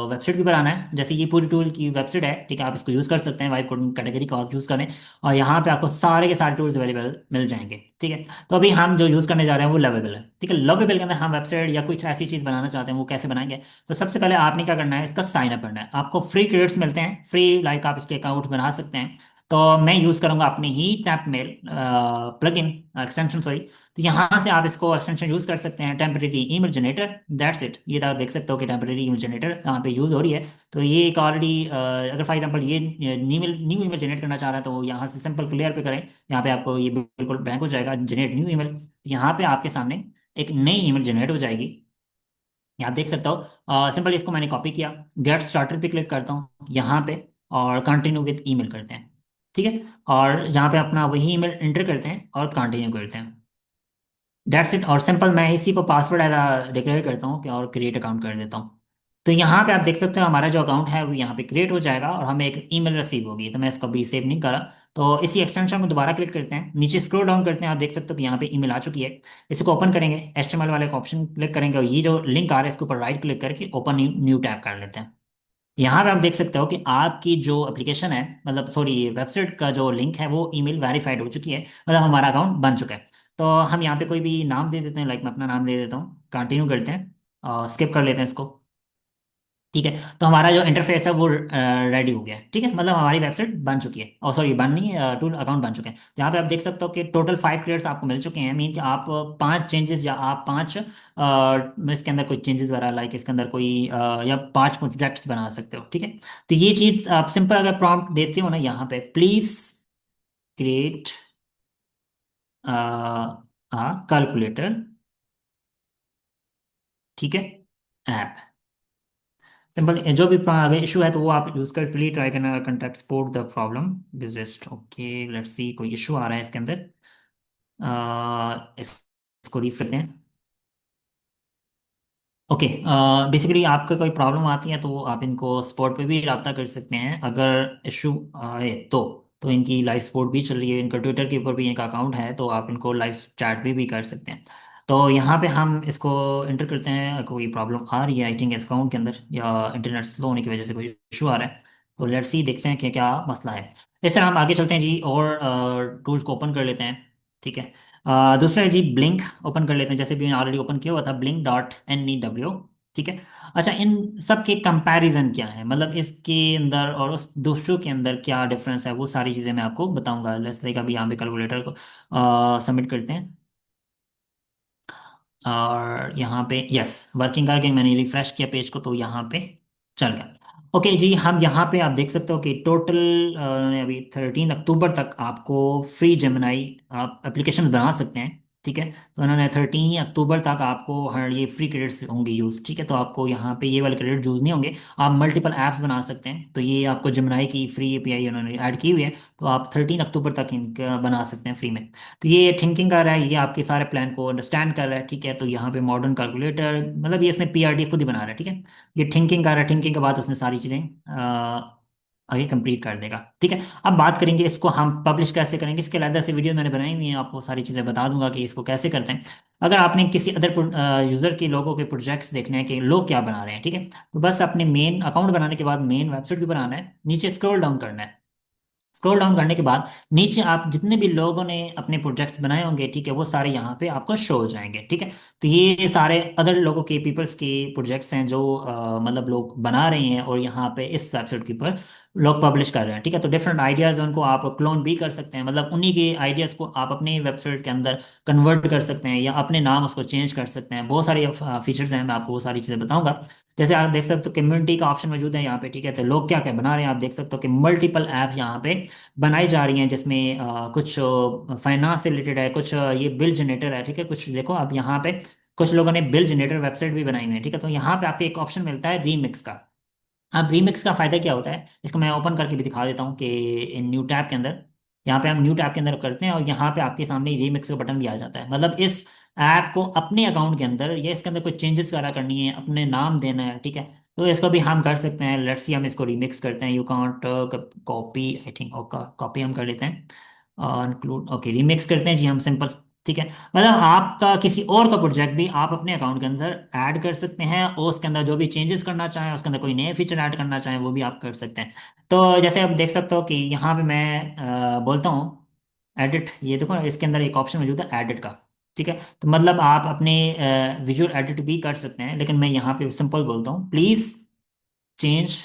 वेबसाइट के ऊपर आना है। जैसे ये पूरी टूल की वेबसाइट है, ठीक है, आप इसको यूज़ कर सकते हैं, वाइब कोडिंग कैटेगरी को आप चूज़ करें, और यहाँ पे आपको सारे के सारे टूल्स अवेलेबल मिल जाएंगे, ठीक है। तो अभी हम जो यूज़ करने जा रहे हैं वो लवेबल है, ठीक है। लवेबल के अंदर हम वेबसाइट या कुछ ऐसी चीज़ बनाना चाहते हैं, वो कैसे बनाएंगे? तो सबसे पहले आपने क्या करना है, इसका साइन अप करना है। आपको फ्री क्रेडिट्स मिलते हैं, फ्री, लाइक आप इसके अकाउंट बना सकते हैं। तो मैं यूज़ करूंगा अपनी ही tap mail plug in extension, sorry. तो यहाँ से आप इसको एक्सटेंशन यूज कर सकते हैं, temporary email generator, that's it. ये तो आप देख सकते हो कि टेम्परेरी ईमेल जनरेटर यहाँ पे यूज हो रही है। तो ये एक ऑलरेडी, अगर फॉर एग्जांपल ये न्यू ईमेल जनरेट करना चाह रहा है, तो यहाँ से सिंपल क्लियर पे करें, यहाँ पे आपको ये बिल्कुल ब्लैंक हो जाएगा, जनरेट न्यू ईमेल। यहाँ पे आपके सामने एक नई ईमेल जनरेट हो जाएगी, यहाँ देख सकते हो। सिंपल इसको मैंने कॉपी किया, गेट स्टार्टर पे क्लिक करता हूँ यहाँ पे, और कंटिन्यू विद ईमेल करते हैं, ठीक है। और यहाँ पे अपना वही ईमेल एंटर करते हैं और कंटिन्यू करते हैं, डेट्स इट। और सिंपल मैं इसी को पासवर्ड ऐसा डिक्लेयर करता हूँ कि, और क्रिएट अकाउंट कर देता हूँ। तो यहाँ पे आप देख सकते हो हमारा जो अकाउंट है वो यहाँ पे क्रिएट हो जाएगा, और हमें एक ईमेल रिसीव होगी। तो मैं इसको अभी सेव नहीं करा, तो इसी एक्सटेंशन को दोबारा क्लिक करते हैं, नीचे स्क्रॉल डाउन करते हैं, आप देख सकते हो कि यहाँ पे ईमेल आ चुकी है। इसको ओपन करेंगे, HTML वाले का ऑप्शन क्लिक करेंगे, और ये जो लिंक आ रहा है इसके ऊपर राइट क्लिक करके ओपन न्यू न्यू टैब कर लेते हैं। यहाँ पे आप देख सकते हो कि आपकी जो एप्लीकेशन है, मतलब सॉरी वेबसाइट का जो लिंक है, वो ईमेल वेरीफाइड हो चुकी है, मतलब हमारा अकाउंट बन चुका है। तो हम यहाँ पे कोई भी नाम दे देते हैं, लाइक मैं अपना नाम दे देता हूँ, कंटिन्यू करते हैं और स्किप कर लेते हैं इसको, ठीक है। तो हमारा जो इंटरफेस है वो रेडी हो गया है, ठीक है, मतलब हमारी वेबसाइट बन चुकी है, और सॉरी बन नहीं है, टूल अकाउंट बन चुके हैं। तो यहाँ पे आप देख सकते हो कि टोटल 5 क्रेडिट्स आपको मिल चुके हैं, मीन कि आप 5 चेंजेस, या आप 5 इसके अंदर कोई चेंजेस वगैरह, लाइक इसके अंदर कोई या 5 प्रोजेक्ट्स बना सकते हो, ठीक है। तो ये चीज़ आप सिंपल अगर प्रॉम्प्ट देते हो ना, यहाँ पे प्लीज क्रिएट कैलकुलेटर, ठीक है, ऐप, सिंपल। जो भी अगर इशू है तो वो आप यूज कर, प्लीज ट्राई करना contact support the problem business. Okay, let's see, कोई इशू आ रहा है इसके अंदर। इसको रिफ्रेश करते हैं। ओके, बेसिकली आपका कोई प्रॉब्लम आती है तो आप इनको सपोर्ट पे भी रब्ता कर सकते हैं, अगर इशू आए तो इनकी लाइव सपोर्ट भी चल रही है, इनका ट्विटर के ऊपर भी इनका अकाउंट है, तो आप इनको लाइव चैट भी कर सकते हैं। तो यहाँ पे हम इसको इंटर करते हैं, कोई प्रॉब्लम आ रही है आई थिंक इस अकाउंट के अंदर, या इंटरनेट स्लो होने की वजह से कोई इशू आ रहा है। तो लेट्स सी, देखते हैं कि क्या मसला है। इस तरह हम आगे चलते हैं जी, और टूल्स को ओपन कर लेते हैं, ठीक है। दूसरा है जी ब्लिंक, ओपन कर लेते हैं, जैसे भी मैंने ऑलरेडी ओपन किया हुआ था, blink.NEW, ठीक है। अच्छा, इन सब के कंपैरिजन क्या है, मतलब इसके अंदर और उस दूसरों के अंदर क्या डिफरेंस है, वो सारी चीज़ें मैं आपको बताऊंगा। लेट्स लाइक अभी यहाँ पे कैलकुलेटर को सबमिट करते हैं, और यहाँ पे यस, वर्किंग करके मैंने रिफ्रेश किया पेज को, तो यहाँ पे चल गया। ओके जी, हम यहाँ पे आप देख सकते हो कि टोटल अभी 13 अक्टूबर तक आपको फ्री जेमिनाई आप एप्लीकेशन बना सकते हैं, ठीक है। तो उन्होंने 13 अक्टूबर तक आपको हर ये फ्री क्रेडिट्स होंगे यूज़, ठीक है। तो आपको यहाँ पे ये वाले क्रेडिट यूज़ नहीं होंगे, आप मल्टीपल ऐप्स बना सकते हैं। तो ये आपको जेमिनाई की फ्री API उन्होंने ऐड की हुई है, तो आप 13 अक्टूबर तक इनका बना सकते हैं फ्री में। तो ये थिंकिंग कर रहा है, ये आपके सारे प्लान को अंडरस्टैंड कर रहा है, ठीक है। तो यहाँ पे मॉडर्न कैलकुलेटर, मतलब ये इसने PRD खुद ही बना रहा है, ठीक है। ये थिंकिंग कर रहा है, थिंकिंग के बाद उसने सारी चीज़ें आगे कंप्लीट कर देगा, ठीक है। अब बात करेंगे इसको हम पब्लिश कैसे करेंगे, इसके अलग से वीडियो मैंने बनाई हुई है, आपको सारी चीज़ें बता दूंगा कि इसको कैसे करते हैं। अगर आपने किसी अदर यूज़र के लोगों के प्रोजेक्ट्स देखने हैं कि लोग क्या बना रहे हैं, ठीक है, तो बस अपने मेन अकाउंट बनाने के बाद मेन वेबसाइट भी बनाना है, नीचे स्क्रॉल डाउन करना है। स्क्रॉल डाउन करने के बाद नीचे आप जितने भी लोगों ने अपने प्रोजेक्ट्स बनाए होंगे, ठीक है, वो सारे यहाँ पे आपको शो हो जाएंगे, ठीक है। तो ये सारे अदर लोगों के पीपल्स के प्रोजेक्ट्स हैं जो मतलब लोग बना रहे हैं, और यहाँ पे इस वेबसाइट के ऊपर लोग पब्लिश कर रहे हैं, ठीक है। तो डिफरेंट आइडियाज़ उनको आप क्लोन भी कर सकते हैं, मतलब उन्हीं के आइडियाज़ को आप अपनी वेबसाइट के अंदर कन्वर्ट कर सकते हैं या अपने नाम उसको चेंज कर सकते हैं। बहुत सारी फीचर्स हैं, मैं आपको वो सारी चीज़ें बताऊंगा। जैसे आप देख सकते हो कम्युनिटी का ऑप्शन मौजूद है यहाँ पे, ठीक है। तो लोग क्या क्या बना रहे हैं, आप देख सकते हो कि मल्टीपल ऐप्स यहाँ पे बनाई जा रही हैं, जिसमें कुछ फाइनेंस से रिलेटेड है, कुछ ये बिल जनरेटर है, ठीक है। कुछ देखो आप यहाँ पे कुछ लोगों ने बिल जनरेटर वेबसाइट भी बनाई हुई है, ठीक है। तो यहाँ पे आपको एक ऑप्शन मिलता है रीमिक्स का। अब रीमिक्स का फायदा क्या होता है, इसको मैं ओपन करके भी दिखा देता हूँ कि इन न्यू टैब के अंदर, यहाँ पे हम न्यू टैब के अंदर करते हैं और यहाँ पे आपके सामने रीमिक्स का बटन भी आ जाता है। मतलब इस ऐप को अपने अकाउंट के अंदर या इसके अंदर कोई चेंजेस करा करनी है, अपने नाम देना है, ठीक है। तो इसको भी हम कर सकते हैं। लेट्स सी हम इसको रीमिक्स करते हैं। You can't copy, I think copy हम कर लेते हैं और इंक्लूड, ओके रीमिक्स करते हैं जी हम, सिंपल, ठीक है। मतलब आपका किसी और का प्रोजेक्ट भी आप अपने अकाउंट के अंदर ऐड कर सकते हैं और उसके अंदर जो भी चेंजेस करना चाहें, उसके अंदर कोई नए फीचर ऐड करना चाहें, वो भी आप कर सकते हैं। तो जैसे आप देख सकते हो कि यहाँ पे मैं बोलता हूँ एडिट, ये देखो इसके अंदर एक ऑप्शन मौजूद है एडिट का, ठीक है। तो मतलब आप अपने विजुअल एडिट भी कर सकते हैं, लेकिन मैं यहाँ पे सिंपल बोलता हूँ please change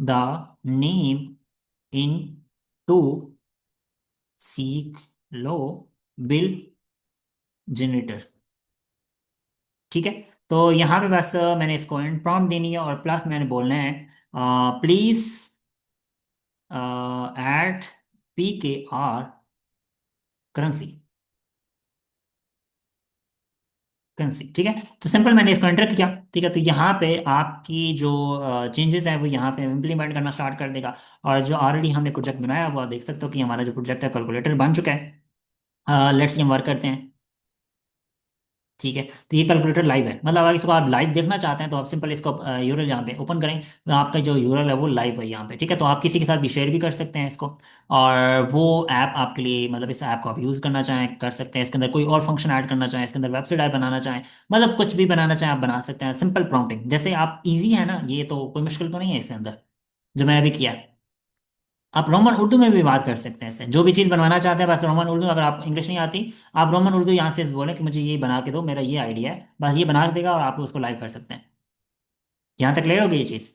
the name into seek low bill generator, ठीक है। तो यहाँ पे बस मैंने इसको एंड प्रॉम्प्ट देनी है और प्लस मैंने बोलना है please add PKR currency, currency, ठीक है। तो सिंपल मैंने इसको एंटर किया, ठीक है। तो यहाँ पे आपकी जो चेंजेस है वो यहाँ पे इम्प्लीमेंट करना स्टार्ट कर देगा। और जो ऑलरेडी हमने प्रोजेक्ट बनाया हुआ, देख सकते हो कि हमारा जो प्रोजेक्ट है कैलकुलेटर बन चुका है। लेट्स हम वर्क करते हैं, ठीक है। तो ये कैलकुलेटर लाइव है, मतलब अगर इसको आप लाइव देखना चाहते हैं तो आप सिंपल इसको यूरल यहाँ पे ओपन करें, तो आपका जो यूरल है वो लाइव है यहाँ पे, ठीक है। तो आप किसी के साथ भी शेयर भी कर सकते हैं इसको, और वो ऐप आपके लिए, मतलब इस ऐप को आप यूज़ करना चाहें कर सकते हैं। इसके अंदर कोई और फंक्शन ऐड करना चाहें, इसके अंदर वेबसाइट ऐप बनाना चाहें, मतलब कुछ भी बनाना चाहें आप बना सकते हैं। सिंपल प्रॉम्प्टिंग जैसे आप, इजी है ना ये, तो कोई मुश्किल तो नहीं है इसके अंदर जो मैंने अभी किया है। आप रोमन उर्दू में भी बात कर सकते हैं इससे, जो भी चीज़ बनवाना चाहते हैं, बस रोमन उर्दू, अगर आप इंग्लिश नहीं आती, आप रोमन उर्दू यहाँ से बोलें कि मुझे ये बना के दो, मेरा ये आइडिया है, बस ये बना के देगा और आप उसको लाइव कर सकते हैं। यहाँ तक क्लियर होगी ये चीज़।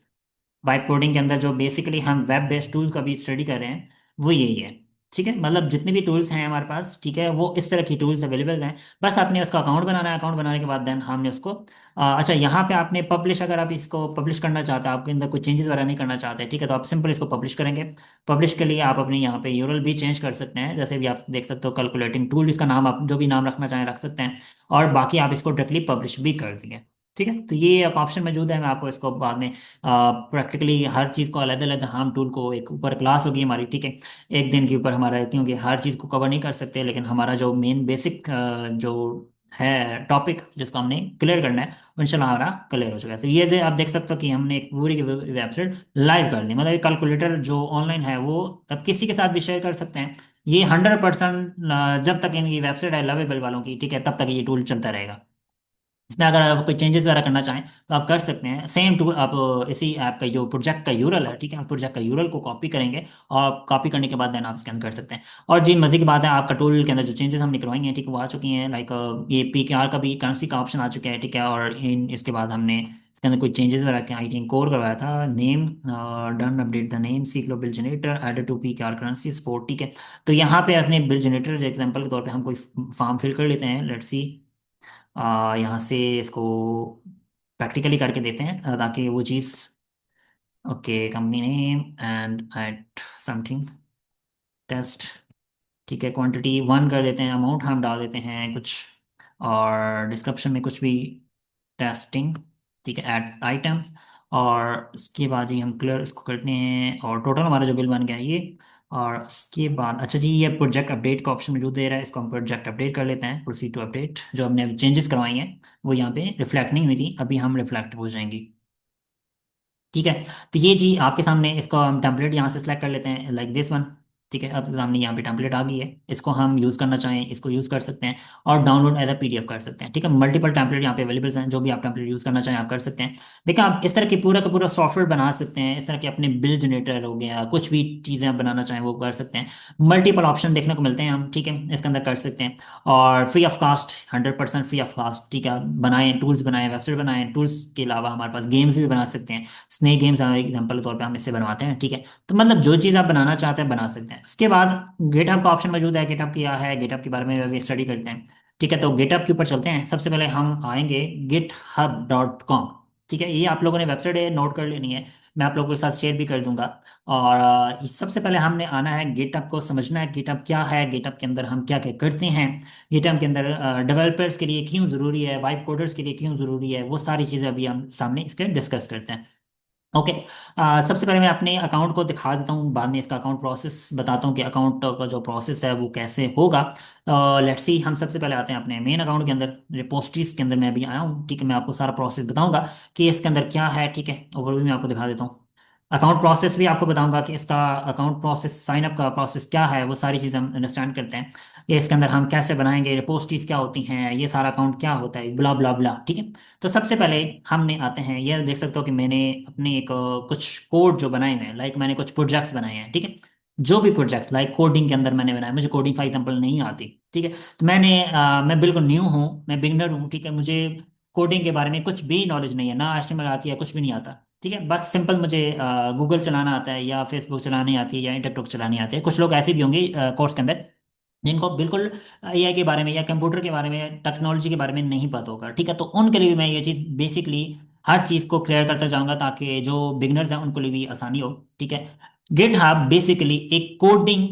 वाइब कोडिंग के अंदर जो बेसिकली हम वेब बेस्ड टूल का भी स्टडी कर रहे हैं, वो यही है, ठीक है। मतलब जितने भी टूल्स हैं हमारे पास, ठीक है, वो इस तरह की टूल्स अवेलेबल हैं। बस आपने उसका अकाउंट बनाना है, अकाउंट बनाने के बाद देन हमने उसको अच्छा यहाँ पे आपने पब्लिश, अगर आप इसको पब्लिश करना चाहते हैं, आपके अंदर कोई चेंजेस वगैरह नहीं करना चाहते, ठीक है, तो आप सिंपल इसको पब्लिश करेंगे। पब्लिश के लिए आप अपने यहाँ पे यूरल भी चेंज कर सकते हैं, जैसे भी आप देख सकते हो कैलकुलेटिंग टूल, इसका नाम आप जो भी नाम रखना चाहें रख सकते हैं। और बाकी आप इसको डायरेक्टली पब्लिश भी कर देंगे, ठीक है। तो ये एक ऑप्शन मौजूद है, मैं आपको इसको बाद में प्रैक्टिकली हर चीज़ को अलग अलग, हम टूल को एक ऊपर क्लास होगी हमारी, ठीक है, एक दिन के ऊपर हमारा, क्योंकि हर चीज़ को कवर नहीं कर सकते, लेकिन हमारा जो मेन बेसिक जो है टॉपिक जिसको हमने क्लियर करना है, वो इंशाल्लाह हमारा क्लियर हो चुका है। तो ये जो आप देख सकते हो कि हमने एक पूरी की वेबसाइट लाइव कर ली, मतलब एक कैलकुलेटर जो ऑनलाइन है वो अब किसी के साथ भी शेयर कर सकते हैं। ये 100% जब तक इनकी वेबसाइट है लवेबल वालों की, ठीक है, तब तक ये टूल चलता रहेगा। इसमें अगर आप कोई चेंजेस वगैरह करना चाहें तो आप कर सकते हैं। सेम टू आप इसी ऐप का जो प्रोजेक्ट का यूरल है, ठीक है, आप प्रोजेक्ट का यूरल को कॉपी करेंगे और कॉपी करने के बाद देन आप स्कैन कर सकते हैं। और जी मज़े की बात है, आपका टूल के अंदर जो चेंजेस हमने करवाई हैं, ठीक है, वो आ चुकी हैं। लाइक ये PKR का भी करेंसी का ऑप्शन आ चुका है, ठीक है। और इसके बाद हमने इसके अंदर कोई चेंजेस वगैरह के आई थिंक कोड करवाया था, name done update the name seek low bill generator added to PKR currency support, ठीक है। तो यहाँ पे अपने बिल जनरेटर एग्जाम्पल के तौर पे हम कोई फॉर्म फिल कर लेते हैं। लेट्स सी यहाँ से इसको प्रैक्टिकली करके देते हैं ताकि वो चीज़, okay, company name and at something test, ठीक है, क्वांटिटी 1 कर देते हैं, अमाउंट हम डाल देते हैं कुछ, और डिस्क्रिप्शन में कुछ भी टेस्टिंग, ठीक है, ऐड आइटम्स। और उसके बाद ही हम क्लियर इसको करते हैं और टोटल हमारा जो बिल बन गया है ये। और उसके बाद अच्छा जी, ये प्रोजेक्ट अपडेट का ऑप्शन मौजूद दे रहा है, इसको हम प्रोजेक्ट अपडेट कर लेते हैं। प्रोसीड टू अपडेट, जो हमने चेंजेस करवाई हैं वो यहाँ पे रिफ्लेक्ट नहीं हुई थी, अभी हम रिफ्लेक्ट हो जाएंगी, ठीक है। तो ये जी आपके सामने, इसको हम टेम्पलेट यहाँ से सिलेक्ट कर लेते हैं लाइक दिस वन, ठीक है, अब सामने यहाँ पे टेम्पलेट आ गई है, इसको हम यूज़ करना चाहें इसको यूज़ कर सकते हैं, और डाउनलोड एज अ पीडीएफ कर सकते हैं। ठीक है, मल्टीपल टेम्पलेट यहाँ पे अवेलेबल हैं, जो भी आप टेम्पलेट यूज़ करना चाहें आप कर सकते हैं। देखिए, आप इस तरह की पूरा का पूरा सॉफ्टवेयर बना सकते हैं, इस तरह के अपने बिल जनरेटर हो गया, कुछ भी चीज़ें आप बनाना चाहें वो कर सकते हैं। मल्टीपल ऑप्शन देखने को मिलते हैं हम, ठीक है, इसके अंदर कर सकते हैं। और free of cost, 100% free of cost, ठीक है। बनाएं टूल्स, बनाएं वेबसाइट, बनाएं टूल्स के अलावा हमारे पास गेम्स भी बना सकते हैं। स्नेक गेम्स एग्जाम्पल के तौर पे हम इससे बनवाते हैं, ठीक है। तो मतलब जो चीज़ आप बनाना चाहते हैं बना सकते हैं। उसके बाद गिटहब का ऑप्शन मौजूद है, गिटहब क्या है, गिटहब के बारे में अभी स्टडी करते हैं। ठीक है, तो गिटहब के ऊपर चलते हैं। सबसे पहले हम आएंगे github.com। ठीक है, ये आप लोगों ने वेबसाइट नोट कर लेनी है, मैं आप लोगों के साथ शेयर भी कर दूंगा। और सबसे पहले हमने आना है गिटहब को समझना है, गिटहब क्या है, गिटहब के अंदर हम क्या क्या करते हैं, गिटहब के अंदर डेवलपर्स के लिए क्यों ज़रूरी है, वाइब कोडर्स के लिए क्यों ज़रूरी है, वो सारी चीज़ें अभी हम सामने इसके डिस्कस करते हैं। ओके। सबसे पहले मैं अपने अकाउंट को दिखा देता हूँ, बाद में इसका अकाउंट प्रोसेस बताता हूँ कि अकाउंट का जो प्रोसेस है वो कैसे होगा। लेट्स सी, हम सबसे पहले आते हैं अपने मेन अकाउंट के अंदर, रिपोस्ट्रीज के अंदर मैं अभी आया हूँ। ठीक है, मैं आपको सारा प्रोसेस बताऊंगा कि इसके अंदर क्या है। ठीक है, ओवरव्यू मैं आपको दिखा देता हूँ। अकाउंट प्रोसेस भी आपको बताऊंगा कि इसका अकाउंट प्रोसेस, साइन अप का प्रोसेस क्या है, वो सारी चीज़ हम अंडरस्टैंड करते हैं। ये इसके अंदर हम कैसे बनाएंगे, रिपोस्ट्रीज क्या होती हैं, ये सारा अकाउंट क्या होता है, ब्ला ब्ला ब्ला। ठीक है, तो सबसे पहले हमने आते हैं, ये देख सकते हो कि मैंने अपने एक कुछ कोड जो बनाए हुए हैं, लाइक मैंने कुछ प्रोजेक्ट्स बनाए हैं। ठीक है, जो भी प्रोजेक्ट लाइक कोडिंग के अंदर मैंने बनाया, मुझे कोडिंग फॉर एग्जाम्पल नहीं आती। ठीक है, तो मैं बिल्कुल न्यू हूँ, मैं बिगनर हूँ। ठीक है, मुझे कोडिंग के बारे में कुछ भी नॉलेज नहीं है, ना HTML आती है, कुछ भी नहीं आता। ठीक है, बस सिंपल मुझे गूगल चलाना आता है, या फेसबुक चलानी आती है, या टिकटॉक चलानी आती है। कुछ लोग ऐसे भी होंगे कोर्स के अंदर जिनको बिल्कुल AI के बारे में या कंप्यूटर के बारे में, टेक्नोलॉजी के बारे में नहीं पता होगा। ठीक है, तो उनके लिए भी मैं ये चीज़ बेसिकली हर चीज़ को क्लियर करता जाऊंगा, ताकि जो बिगनर्स हैं उनको लिए भी आसानी हो। ठीक है, गिटहब बेसिकली एक कोडिंग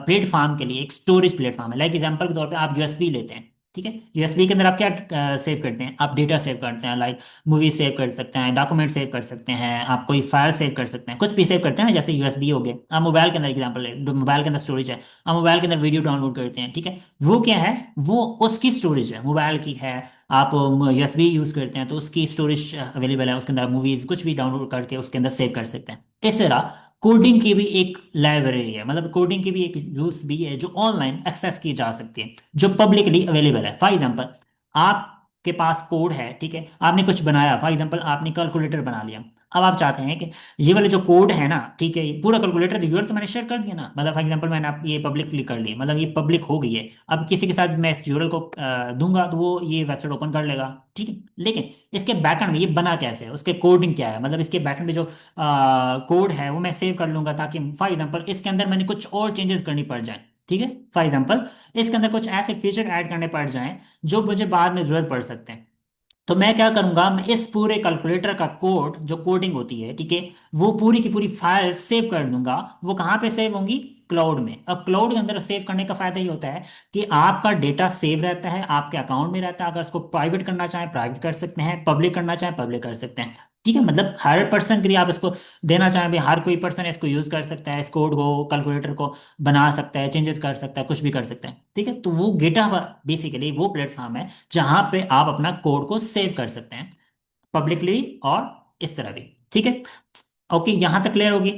प्लेटफॉर्म के लिए एक स्टोरेज प्लेटफॉर्म है। लाइक एग्जांपल के तौर पे आप यूएसबी लेते हैं। ठीक है, यूएसबी के अंदर आप क्या सेव करते हैं, आप डेटा सेव करते हैं, लाइक मूवी सेव कर सकते हैं, डॉक्यूमेंट सेव कर सकते हैं, आप कोई फाइल सेव कर सकते हैं, कुछ भी सेव करते हैं ना, जैसे यूएसबी हो गए। आप मोबाइल के अंदर एग्जांपल है, मोबाइल के अंदर स्टोरेज है, आप मोबाइल के अंदर वीडियो डाउनलोड करते हैं। ठीक है, वो क्या है, वो उसकी स्टोरेज है, मोबाइल की है। आप यूएसबी यूज करते हैं तो उसकी स्टोरेज अवेलेबल है, उसके अंदर मूवीज कुछ भी डाउनलोड करके उसके अंदर सेव कर सकते हैं। इस तरह कोडिंग की भी एक लाइब्रेरी है, मतलब कोडिंग की भी एक यूज भी है जो ऑनलाइन एक्सेस की जा सकती है, जो पब्लिकली अवेलेबल है। फॉर एग्जांपल, आपके पास कोड है, ठीक है, आपने कुछ बनाया, फॉर एग्जांपल आपने कैलकुलेटर बना लिया। अब आप चाहते हैं कि ये वाले जो कोड है ना, ठीक है, ये पूरा कैलकुलेटर व्यूअर तो मैंने शेयर कर दिया ना, मतलब फॉर एग्जांपल मैंने आप ये पब्लिकली कर लिया, मतलब ये पब्लिक हो गई है। अब किसी के साथ मैं इस यूआरएल को दूंगा तो वो ये वेबसाइट ओपन कर लेगा। ठीक है, लेकिन इसके बैकएंड में ये बना कैसे है, उसके कोडिंग क्या है, मतलब इसके बैकएंड में जो कोड है वो मैं सेव कर लूंगा, ताकि फॉर एग्जांपल इसके अंदर मैंने कुछ और चेंजेस करनी पड़ जाए। ठीक है, फॉर एग्जांपल इसके अंदर कुछ ऐसे फीचर ऐड करने पड़ जाएं जो मुझे बाद में जरूरत पड़ सकते हैं। तो मैं क्या करूंगा, मैं इस पूरे कैलकुलेटर का कोड, जो कोडिंग होती है, ठीक है, वो पूरी की पूरी फाइल सेव कर दूंगा। वो कहाँ पे सेव होंगी, क्लाउड में। अब क्लाउड के अंदर सेव करने का फायदा ये होता है कि आपका डेटा सेव रहता है, आपके अकाउंट में रहता है। अगर उसको प्राइवेट करना चाहें प्राइवेट कर सकते हैं, पब्लिक करना चाहें पब्लिक कर सकते हैं। ठीक है, मतलब हर पर्सन के लिए आप इसको देना चाहें भी, हर कोई पर्सन इसको यूज कर सकता है, इस कोड को, कैलकुलेटर को बना सकता है, चेंजेस कर सकता है, कुछ भी कर सकता है। ठीक है, तो वो गिटहब बेसिकली वो प्लेटफॉर्म है जहां पे आप अपना कोड को सेव कर सकते हैं, पब्लिकली और इस तरह भी। ठीक है, ओके, यहां तक क्लियर होगी।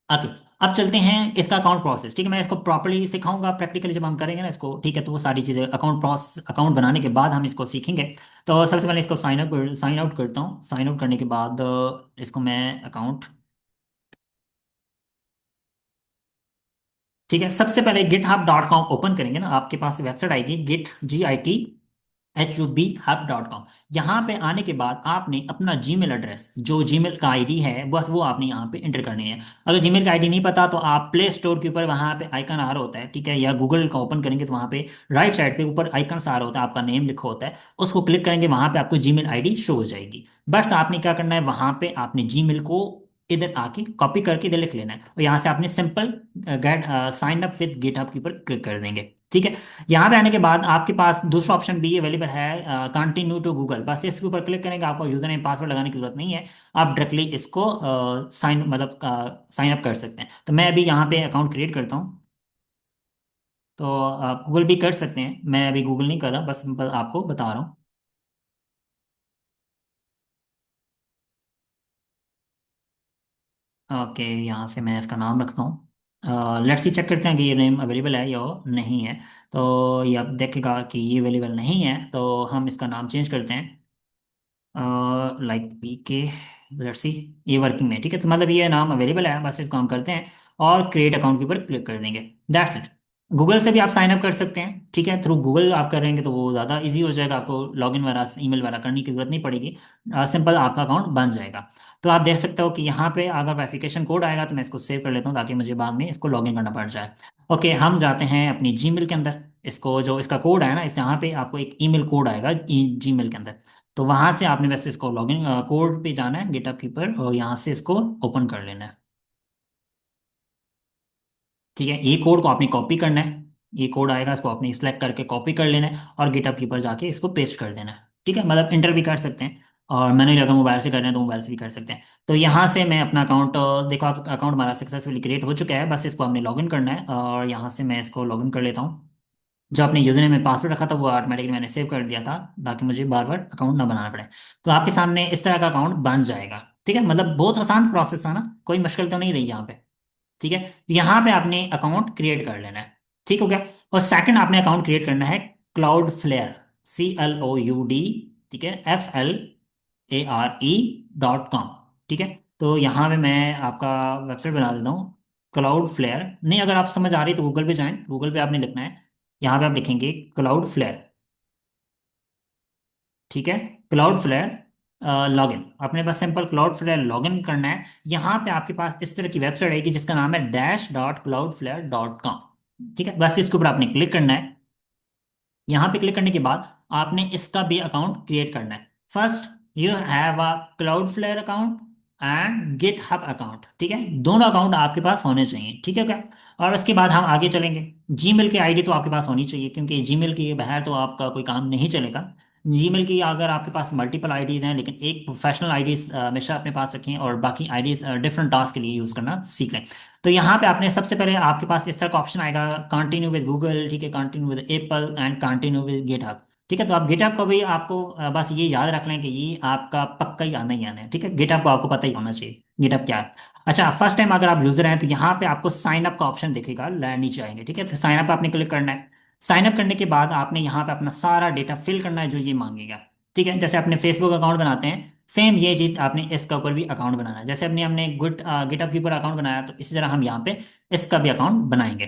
ओके, अब चलते हैं इसका अकाउंट प्रोसेस। ठीक है, मैं इसको प्रॉपर्ली सिखाऊंगा प्रैक्टिकली जब हम करेंगे ना इसको। ठीक है, तो वो सारी चीज़ें अकाउंट प्रोसेस, अकाउंट बनाने के बाद हम इसको सीखेंगे। तो सबसे पहले इसको साइन आउट करता हूँ। साइन आउट करने के बाद इसको मैं अकाउंट, ठीक है, सबसे पहले github.com ओपन करेंगे ना, आपके पास वेबसाइट आएगी GitHub.com। यहाँ पे आने के बाद आपने अपना जीमेल एड्रेस, जो जीमेल का आईडी है, बस वो आपने यहाँ पे इंटर करनी है। अगर जीमेल का आईडी नहीं पता तो आप प्ले स्टोर के ऊपर वहाँ पे आइकन आ रहा होता है, ठीक है, या गूगल का ओपन करेंगे तो वहाँ पे राइट साइड पे ऊपर आइकन आ रहा होता है, आपका नेम लिखा होता है, उसको क्लिक करेंगे, वहाँ पे आपको जीमेल आईडी शो हो जाएगी। बस आपने क्या करना है, वहाँ पे आपने जीमेल को इधर आके कॉपी करके इधर लिख लेना है, और यहाँ से आपने simple gate sign up with GitHub के ऊपर क्लिक कर देंगे। ठीक है, यहाँ पे आने के बाद आपके पास दूसरा ऑप्शन भी अवेलेबल है, कंटिन्यू टू गूगल। बस इसके ऊपर क्लिक करेंगे, आपको यूजर नेम पासवर्ड लगाने की जरूरत नहीं है, आप डायरेक्टली इसको साइन मतलब साइन अप कर सकते हैं। तो मैं अभी यहाँ पे अकाउंट क्रिएट करता हूँ। तो आप गूगल भी कर सकते हैं, मैं अभी गूगल नहीं कर रहा, बस सिंपल आपको बता रहा हूँ। ओके, यहाँ से मैं इसका नाम रखता हूँ। लेट्स सी चेक करते हैं कि ये नेम अवेलेबल है या नहीं है। तो ये आप देखेगा कि ये अवेलेबल नहीं है, तो हम इसका नाम चेंज करते हैं, लाइक पी के। लेट्स सी, ये वर्किंग में ठीक है, तो मतलब ये नाम अवेलेबल है, बस इसको हम करते हैं और क्रिएट अकाउंट के ऊपर क्लिक कर देंगे। That's it. गूगल से भी आप साइन अप कर सकते हैं, ठीक है, थ्रू गूगल आप करेंगे तो वो ज़्यादा इजी हो जाएगा, आपको लॉगिन वगैरह ईमेल वगैरह करने की जरूरत नहीं पड़ेगी। सिंपल आपका अकाउंट बन जाएगा। तो आप देख सकते हो कि यहाँ पे अगर वेरिफिकेशन कोड आएगा तो मैं इसको सेव कर लेता हूँ ताकि मुझे बाद में इसको लॉगिन करना पड़ जाए। ओके, हम जाते हैं अपनी जीमेल के अंदर। इसको जो इसका कोड है ना, इस यहाँ पे आपको एक ईमेल कोड आएगा जीमेल के अंदर। तो वहां से आपने वैसे इसको लॉगिन कोड पे जाना है गिटहब कीपर, और यहाँ से इसको ओपन कर लेना है। ठीक है, ये कोड को आपने कॉपी करना है। ये कोड आएगा, इसको आपने सिलेक्ट करके कॉपी कर लेना है और गिटहब कीपर जाके इसको पेस्ट कर देना है। ठीक है, मतलब इंटर भी कर सकते हैं, और मैंने अगर मोबाइल से कर रहे हैं तो मोबाइल से भी कर सकते हैं। तो यहाँ से मैं अपना अकाउंट, देखो आप अकाउंट हमारा सक्सेसफुली क्रिएट हो चुका है, बस इसको हमने लॉगिन करना है, और यहाँ से मैं इसको लॉगिन कर लेता हूँ। जो आपने यूजर नेम में पासवर्ड रखा था वो ऑटोमेटिकली मैंने सेव कर दिया था, ताकि मुझे बार बार अकाउंट ना बनाना पड़े। तो आपके सामने इस तरह का अकाउंट बन जाएगा। ठीक है, मतलब बहुत आसान प्रोसेस था ना, कोई मुश्किल तो नहीं रही यहाँ पे। ठीक है, यहाँ पे आपने अकाउंट क्रिएट कर लेना है। ठीक हो गया। और सेकंड आपने अकाउंट क्रिएट करना है क्लाउड फ्लेयर, CLOUD, ठीक है, FLARE.com। ठीक है, तो यहाँ पे मैं आपका वेबसाइट बना देता हूँ, क्लाउड फ्लेयर। नहीं, अगर आप समझ आ रही तो गूगल पे जाएं, गूगल पे आपने लिखना है, यहाँ पे आप लिखेंगे क्लाउड फ्लेयर। ठीक है, क्लाउड फ्लेयर लॉगिन, आपने बस सिंपल क्लाउड फ्लेयर लॉगिन करना है। यहाँ पे आपके पास इस तरह की वेबसाइट आएगी जिसका नाम है dash.cloudflare.com। ठीक है, बस इसके ऊपर आपने क्लिक करना है। यहाँ पे क्लिक करने के बाद आपने इसका भी अकाउंट क्रिएट करना है। First, you have a Cloudflare account and GitHub account. ठीक है, दोनों अकाउंट आपके पास होने चाहिए। ठीक है क्या? और उसके बाद हम आगे चलेंगे। जीमेल की आईडी तो आपके पास होनी चाहिए, क्योंकि जीमेल के बगैर तो आपका कोई काम नहीं चलेगा। जीमेल की अगर आपके पास मल्टीपल आईडीज हैं, लेकिन एक प्रोफेशनल आईडीज हमेशा अपने पास रखें, और बाकी आईडीज डिफरेंट टास्क के लिए यूज़ करना सीख लें। तो यहाँ पे आपने सबसे पहले आपके पास इस तरह का ऑप्शन आएगा, कंटिन्यू विद गूगल, ठीक है, continue with Apple and continue with GitHub. ठीक है, तो आप गिटहब को भी आपको बस ये याद रख लें कि ये आपका पक्का ही आना ही आना है। ठीक है, गिटहब को आपको पता ही होना चाहिए गिटहब क्या है। अच्छा, फर्स्ट टाइम अगर आप यूजर हैं तो यहाँ पे आपको साइन अप का ऑप्शन दिखेगा, नीचे आएंगे। ठीक है, तो साइन अप आपने क्लिक करना है। साइन अप करने के बाद आपने यहाँ पे अपना सारा डेटा फिल करना है जो ये मांगेगा। ठीक है, जैसे अपने फेसबुक अकाउंट बनाते हैं, सेम ये चीज आपने इसका ऊपर भी अकाउंट बनाना है। जैसे अपने हमने गिटहब के ऊपर अकाउंट बनाया, तो इसी तरह हम यहाँ पे इसका भी अकाउंट बनाएंगे।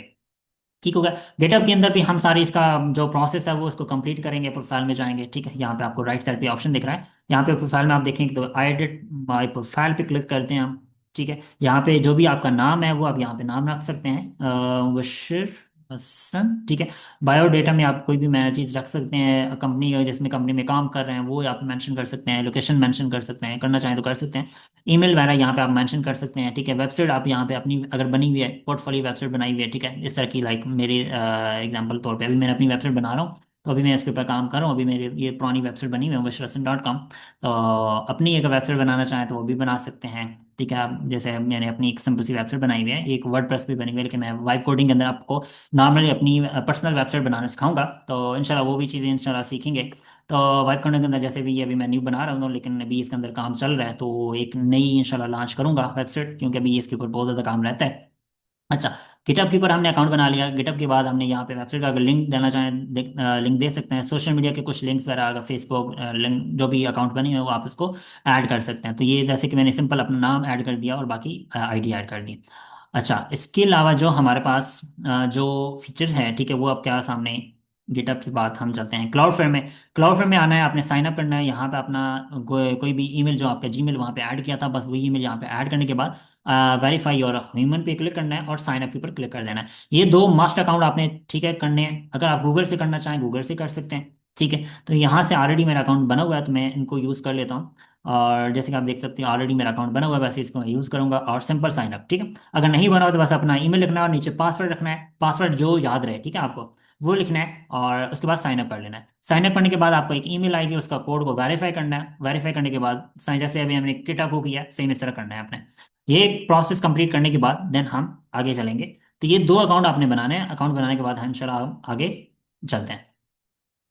ठीक होगा। गिटहब के अंदर भी हम सारी इसका जो प्रोसेस है वो इसको कंप्लीट करेंगे, प्रोफाइल में जाएंगे। ठीक है, यहाँ पे आपको राइट साइड पे ऑप्शन दिख रहा है, यहाँ पे प्रोफाइल में आप देखेंगे तो आई एडिट माई प्रोफाइल पे क्लिक करते हैं हम। ठीक है, यहाँ पे जो भी आपका नाम है वो आप यहाँ पे नाम रख सकते हैं, बशीर हसन। ठीक है, बायोडेटा में आप कोई भी मैं चीज़ रख सकते हैं, कंपनी जिसमें कंपनी में काम कर रहे हैं वो आप मेंशन कर सकते हैं, लोकेशन मेंशन कर सकते हैं, करना चाहें तो कर सकते हैं। ईमेल वगैरह यहाँ पे आप मेंशन कर सकते हैं। ठीक है, वेबसाइट आप यहाँ पे अपनी अगर बनी हुई है, पोर्टफोलियो वेबसाइट बनाई हुई है, ठीक है, इस तरह की, लाइक मेरे एग्जांपल तौर पे अभी मैं अपनी वेबसाइट बना रहा हूँ, तो अभी मैं इसके ऊपर काम कर रहा हूँ। अभी मेरी ये पुरानी वेबसाइट बनी हुई है wishrasan.com। तो अपनी अगर वेबसाइट बनाना चाहें तो वो भी बना सकते हैं। ठीक है, आप जैसे मैंने अपनी एक सिंपल सी वेबसाइट बनाई हुई है, एक वर्डप्रेस भी बनी हुई है, लेकिन मैं वाइब कोडिंग के अंदर आपको नॉर्मली अपनी पर्सनल वेबसाइट बनाना सिखाऊंगा, तो इंशाल्लाह वो भी चीज़ें इंशाल्लाह सीखेंगे। तो वाइब करने के अंदर जैसे भी ये अभी मैं न्यू बना रहा हूँ, लेकिन अभी इसके अंदर काम चल रहा है, तो एक नई इंशाल्लाह लॉन्च करूंगा वेबसाइट, क्योंकि अभी इसके ऊपर बहुत ज़्यादा काम रहता है। अच्छा, गिटहब के ऊपर हमने अकाउंट बना लिया। गिटहब के बाद हमने यहाँ पे वेबसाइट का अगर लिंक देना चाहें, लिंक दे सकते हैं। सोशल मीडिया के कुछ लिंक्स वगैरह, अगर फेसबुक लिंक जो भी अकाउंट बने हुए वो आप उसको ऐड कर सकते हैं। तो ये जैसे कि मैंने सिंपल अपना नाम ऐड कर दिया और बाकी आईडी ऐड कर दी। अच्छा, इसके अलावा जो हमारे पास जो फीचर्स हैं, ठीक है, वो अब क्या सामने। गिटहब की बात हम चलते हैं क्लाउडफ्लेयर में। क्लाउडफ्लेयर में आना है, आपने साइन अप करना है, यहाँ पे अपना कोई भी ईमेल जो आपका जीमेल वहाँ पे ऐड किया था, बस वही ईमेल यहाँ पे ऐड करने के बाद वेरीफाई योर ह्यूमन पे क्लिक करना है और साइन अप के ऊपर क्लिक कर देना है। ये दो मस्ट अकाउंट आपने, ठीक है, करने हैं। अगर आप गूगल से करना चाहें गूगल से कर सकते हैं। ठीक है, तो यहाँ से ऑलरेडी मेरा अकाउंट बना हुआ है तो मैं इनको यूज़ कर लेता हूँ। और जैसे कि आप देख सकते हैं ऑलरेडी मेरा अकाउंट बना हुआ है, वैसे इसको मैं यूज़ करूंगा और सिंपल साइन अप। ठीक है, अगर नहीं बना हो तो बस अपना ईमेल लिखना है और नीचे पासवर्ड रखना है, पासवर्ड जो याद रहे, ठीक है, आपको वो लिखना है, और उसके बाद साइन अप कर लेना है। साइन अप करने के बाद आपको एक ईमेल आएगी, उसका कोड को वेरीफाई करना है। वेरीफाई करने के बाद साइन, जैसे अभी हमने किटा को किया सेम इस तरह करना है आपने। ये प्रोसेस कंप्लीट करने के बाद देन हम आगे चलेंगे। तो ये दो अकाउंट आपने बनाने हैं, अकाउंट बनाने के बाद हम इंशाल्लाह हम आगे चलते हैं।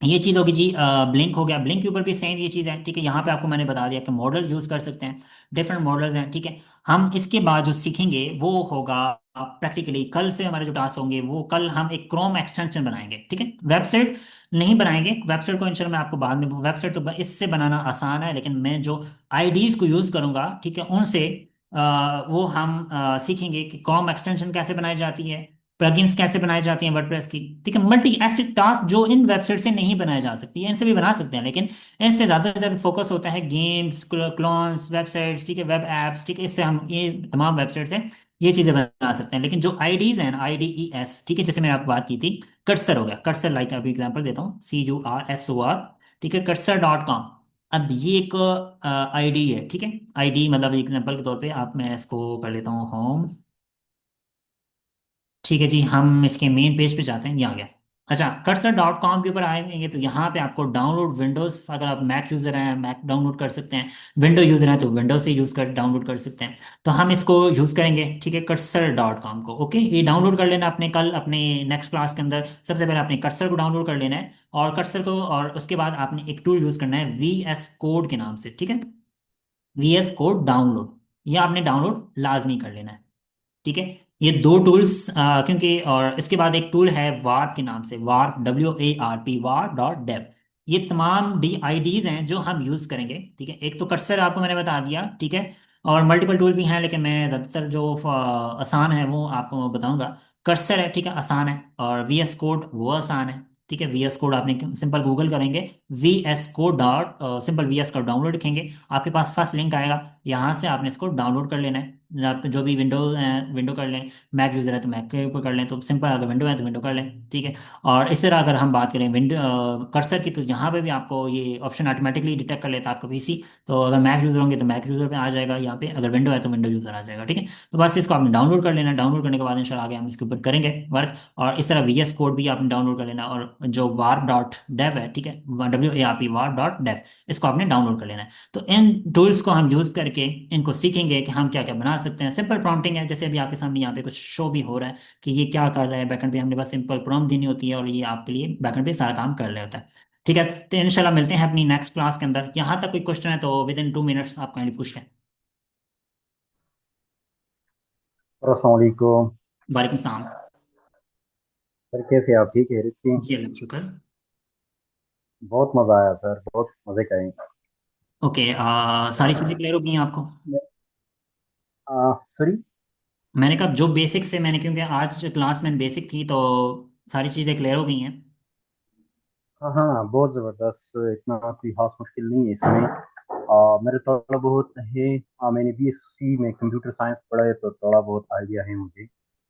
ये चीज़ होगी जी। ब्लिंक हो गया, ब्लिंक के ऊपर भी सेम ये चीज़ है। ठीक है, यहाँ पे आपको मैंने बता दिया कि मॉडल यूज़ कर सकते हैं, डिफरेंट मॉडल्स हैं। ठीक है, हम इसके बाद जो सीखेंगे वो होगा प्रैक्टिकली कल से हमारे जो टास्क होंगे वो कल हम एक क्रोम एक्सटेंशन बनाएंगे, ठीक है। वेबसाइट नहीं बनाएंगे, वेबसाइट को इंशाल्लाह मैं आपको बाद में, वेबसाइट तो इससे बनाना आसान है, लेकिन मैं जो आईडीज को यूज करूंगा, ठीक है, उनसे वो हम सीखेंगे कि क्रोम एक्सटेंशन कैसे बनाई जाती है, प्लगइन्स कैसे बनाई जाती हैं वर्डप्रेस की, ठीक है। मल्टी ऐसे टास्क जो इन वेबसाइट से नहीं बनाए जा सकती है, इनसे भी बना सकते हैं, लेकिन इससे ज़्यादा फोकस होता है गेम्स, क्लोन्स, वेबसाइट्स, ठीक है, वेब एप्स, ठीक है, इससे हम ये तमाम वेबसाइट से ये चीज़ें बना सकते हैं। लेकिन जो आईडीज हैं, IDES, ठीक है, जैसे मैंने आपको बात की थी, कर्सर हो गया, कर्सर, लाइक अभी एग्जांपल देता हूँ, CURSOR, ठीक है, कर्सर.com। अब ये एक आईडी है, ठीक है, आईडी मतलब एग्जांपल के तौर पे आप, मैं इसको कर लेता हूँ होम, ठीक है जी। हम इसके मेन पेज पे जाते हैं, यहाँ आ गया। अच्छा, कर्सर.com के ऊपर आएंगे तो यहाँ पे आपको डाउनलोड विंडोज़, अगर आप मैक यूज़र हैं मैक डाउनलोड कर सकते हैं, विंडो यूज़र हैं तो विंडो से यूज़ कर डाउनलोड कर सकते हैं। तो हम इसको यूज़ करेंगे, ठीक है, कर्सर.com को। ओके, ये डाउनलोड कर लेना अपने कल अपने नेक्स्ट क्लास के अंदर। सबसे पहले आपने कर्सर को डाउनलोड कर लेना है, और कर्सर को, और उसके बाद आपने एक टूल यूज़ करना है VS कोड के नाम से, ठीक है, VS कोड डाउनलोड, ये आपने डाउनलोड लाजमी कर लेना है, ठीक है। ये दो टूल्स, क्योंकि, और इसके बाद एक टूल है वार्प के नाम से, वार्प, WARP, war.dev। ये तमाम DIDs हैं जो हम यूज करेंगे, ठीक है। एक तो कर्सर आपको मैंने बता दिया, ठीक है, और मल्टीपल टूल भी हैं, लेकिन मैं ज़्यादातर जो आसान है वो आपको बताऊंगा। कर्सर है, ठीक है, आसान है, और VS कोड वो आसान है, ठीक है। VS कोड आपने सिंपल गूगल करेंगे, VS code dot simple VS का डाउनलोड लिखेंगे, आपके पास फर्स्ट लिंक आएगा, यहाँ से आपने इसको डाउनलोड कर लेना है। आप जो भी विंडो विंडो कर लें, मैक यूज़र है तो मैक के ऊपर कर लें, तो सिंपल, अगर विंडो है तो विंडो कर लें, ठीक है। और इस तरह अगर हम बात करें विंडो कर्सर की, तो यहाँ पे भी आपको ये ऑप्शन ऑटोमेटिकली डिटेक्ट कर लेता है आपका PC। तो अगर मैक यूज़र होंगे तो मैक यूज़र पे आ जाएगा, यहाँ पे अगर विंडो है तो विंडो यूज़र आ जाएगा, ठीक है। तो बस इसको आपने डाउनलोड कर लेना, डाउनलोड करने के बाद इंशाल्लाह आगे हम इसके ऊपर करेंगे वर्क। और इस तरह VS कोड भी आपने डाउनलोड कर लेना, और जो warp.dev है, ठीक है, WARP, war.dev, इसको आपने डाउनलोड कर लेना है। तो इन टूल्स को हम यूज़ करके इनको सीखेंगे कि हम क्या क्या बना सकते हैं। सिंपल प्रॉम्प्टिंग है, जैसे अभी आपके सामने यहाँ पे कुछ शो भी हो रहा है कि ये क्या कर रहा है बैकएंड पे, हमने बस सिंपल प्रॉम्प्ट देनी होती है और ये आपके लिए बैकएंड पे सारा काम कर रहा होता है, ठीक है। तो इंशाल्लाह मिलते हैं अपनी नेक्स्ट क्लास के अंदर। यहाँ तक कोई क्वेश्चन है तो विद इन 2 मिनट्स आप काइंडली पूछ लें। सर अस्सलाम वालेकुम। वालेकुम सलाम। सर कैसे आप? ठीक है रिची? जी अल्लाह का शुक्र। बहुत मज़ा आया सर, बहुत मज़े का है। ओके, सारी चीज़ें क्लियर हो गई हैं आपको? सॉरी। मैंने कहा जो बेसिक से मैंने, क्योंकि आज क्लास में बेसिक थी तो सारी चीज़ें क्लियर हो गई हैं। हाँ हाँ, बहुत ज़बरदस्त। इतना कोई खास मुश्किल नहीं है इसमें। मेरे थोड़ा बहुत है। मैंने BSc में कंप्यूटर साइंस पढ़ा है, तो थोड़ा बहुत आइडिया है मुझे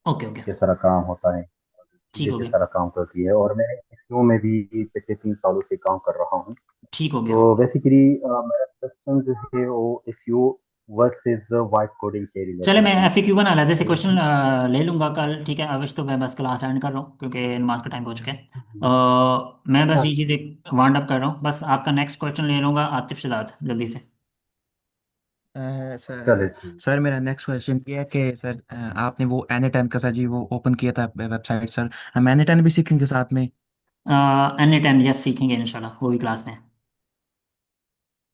ओके कि ओके, किस तरह काम होता है, ठीक चीज़ें हो किस गया, तरह काम करती है। और मैं इसरो में भी पिछले 3 सालों से काम कर रहा हूँ। ठीक हो गया। तो बेसिकली मेरा क्वेश्चन जो है वो SEO वर्सेस वाइब कोडिंग के चले, रिलेटेड मैं है। FAQ बना लेते, जैसे तो क्वेश्चन ले लूंगा कल, ठीक है। अब तो मैं बस क्लास एंड कर रहा हूँ क्योंकि नमाज का टाइम हो चुका है। मैं बस हाँ, ये चीज़ एक वाइंड अप कर रहा हूँ, बस आपका नेक्स्ट क्वेश्चन ले लूंगा, आतिफ शहजाद, जल्दी से। चले सर ठीक। सर मेरा नेक्स्ट क्वेश्चन ये है कि सर आपने वो N10 का सर जी वो ओपन किया था वेबसाइट, सर हम N10 भी सीखेंगे साथ में? N10, यस, सीखेंगे इंशाल्लाह वो भी क्लास में।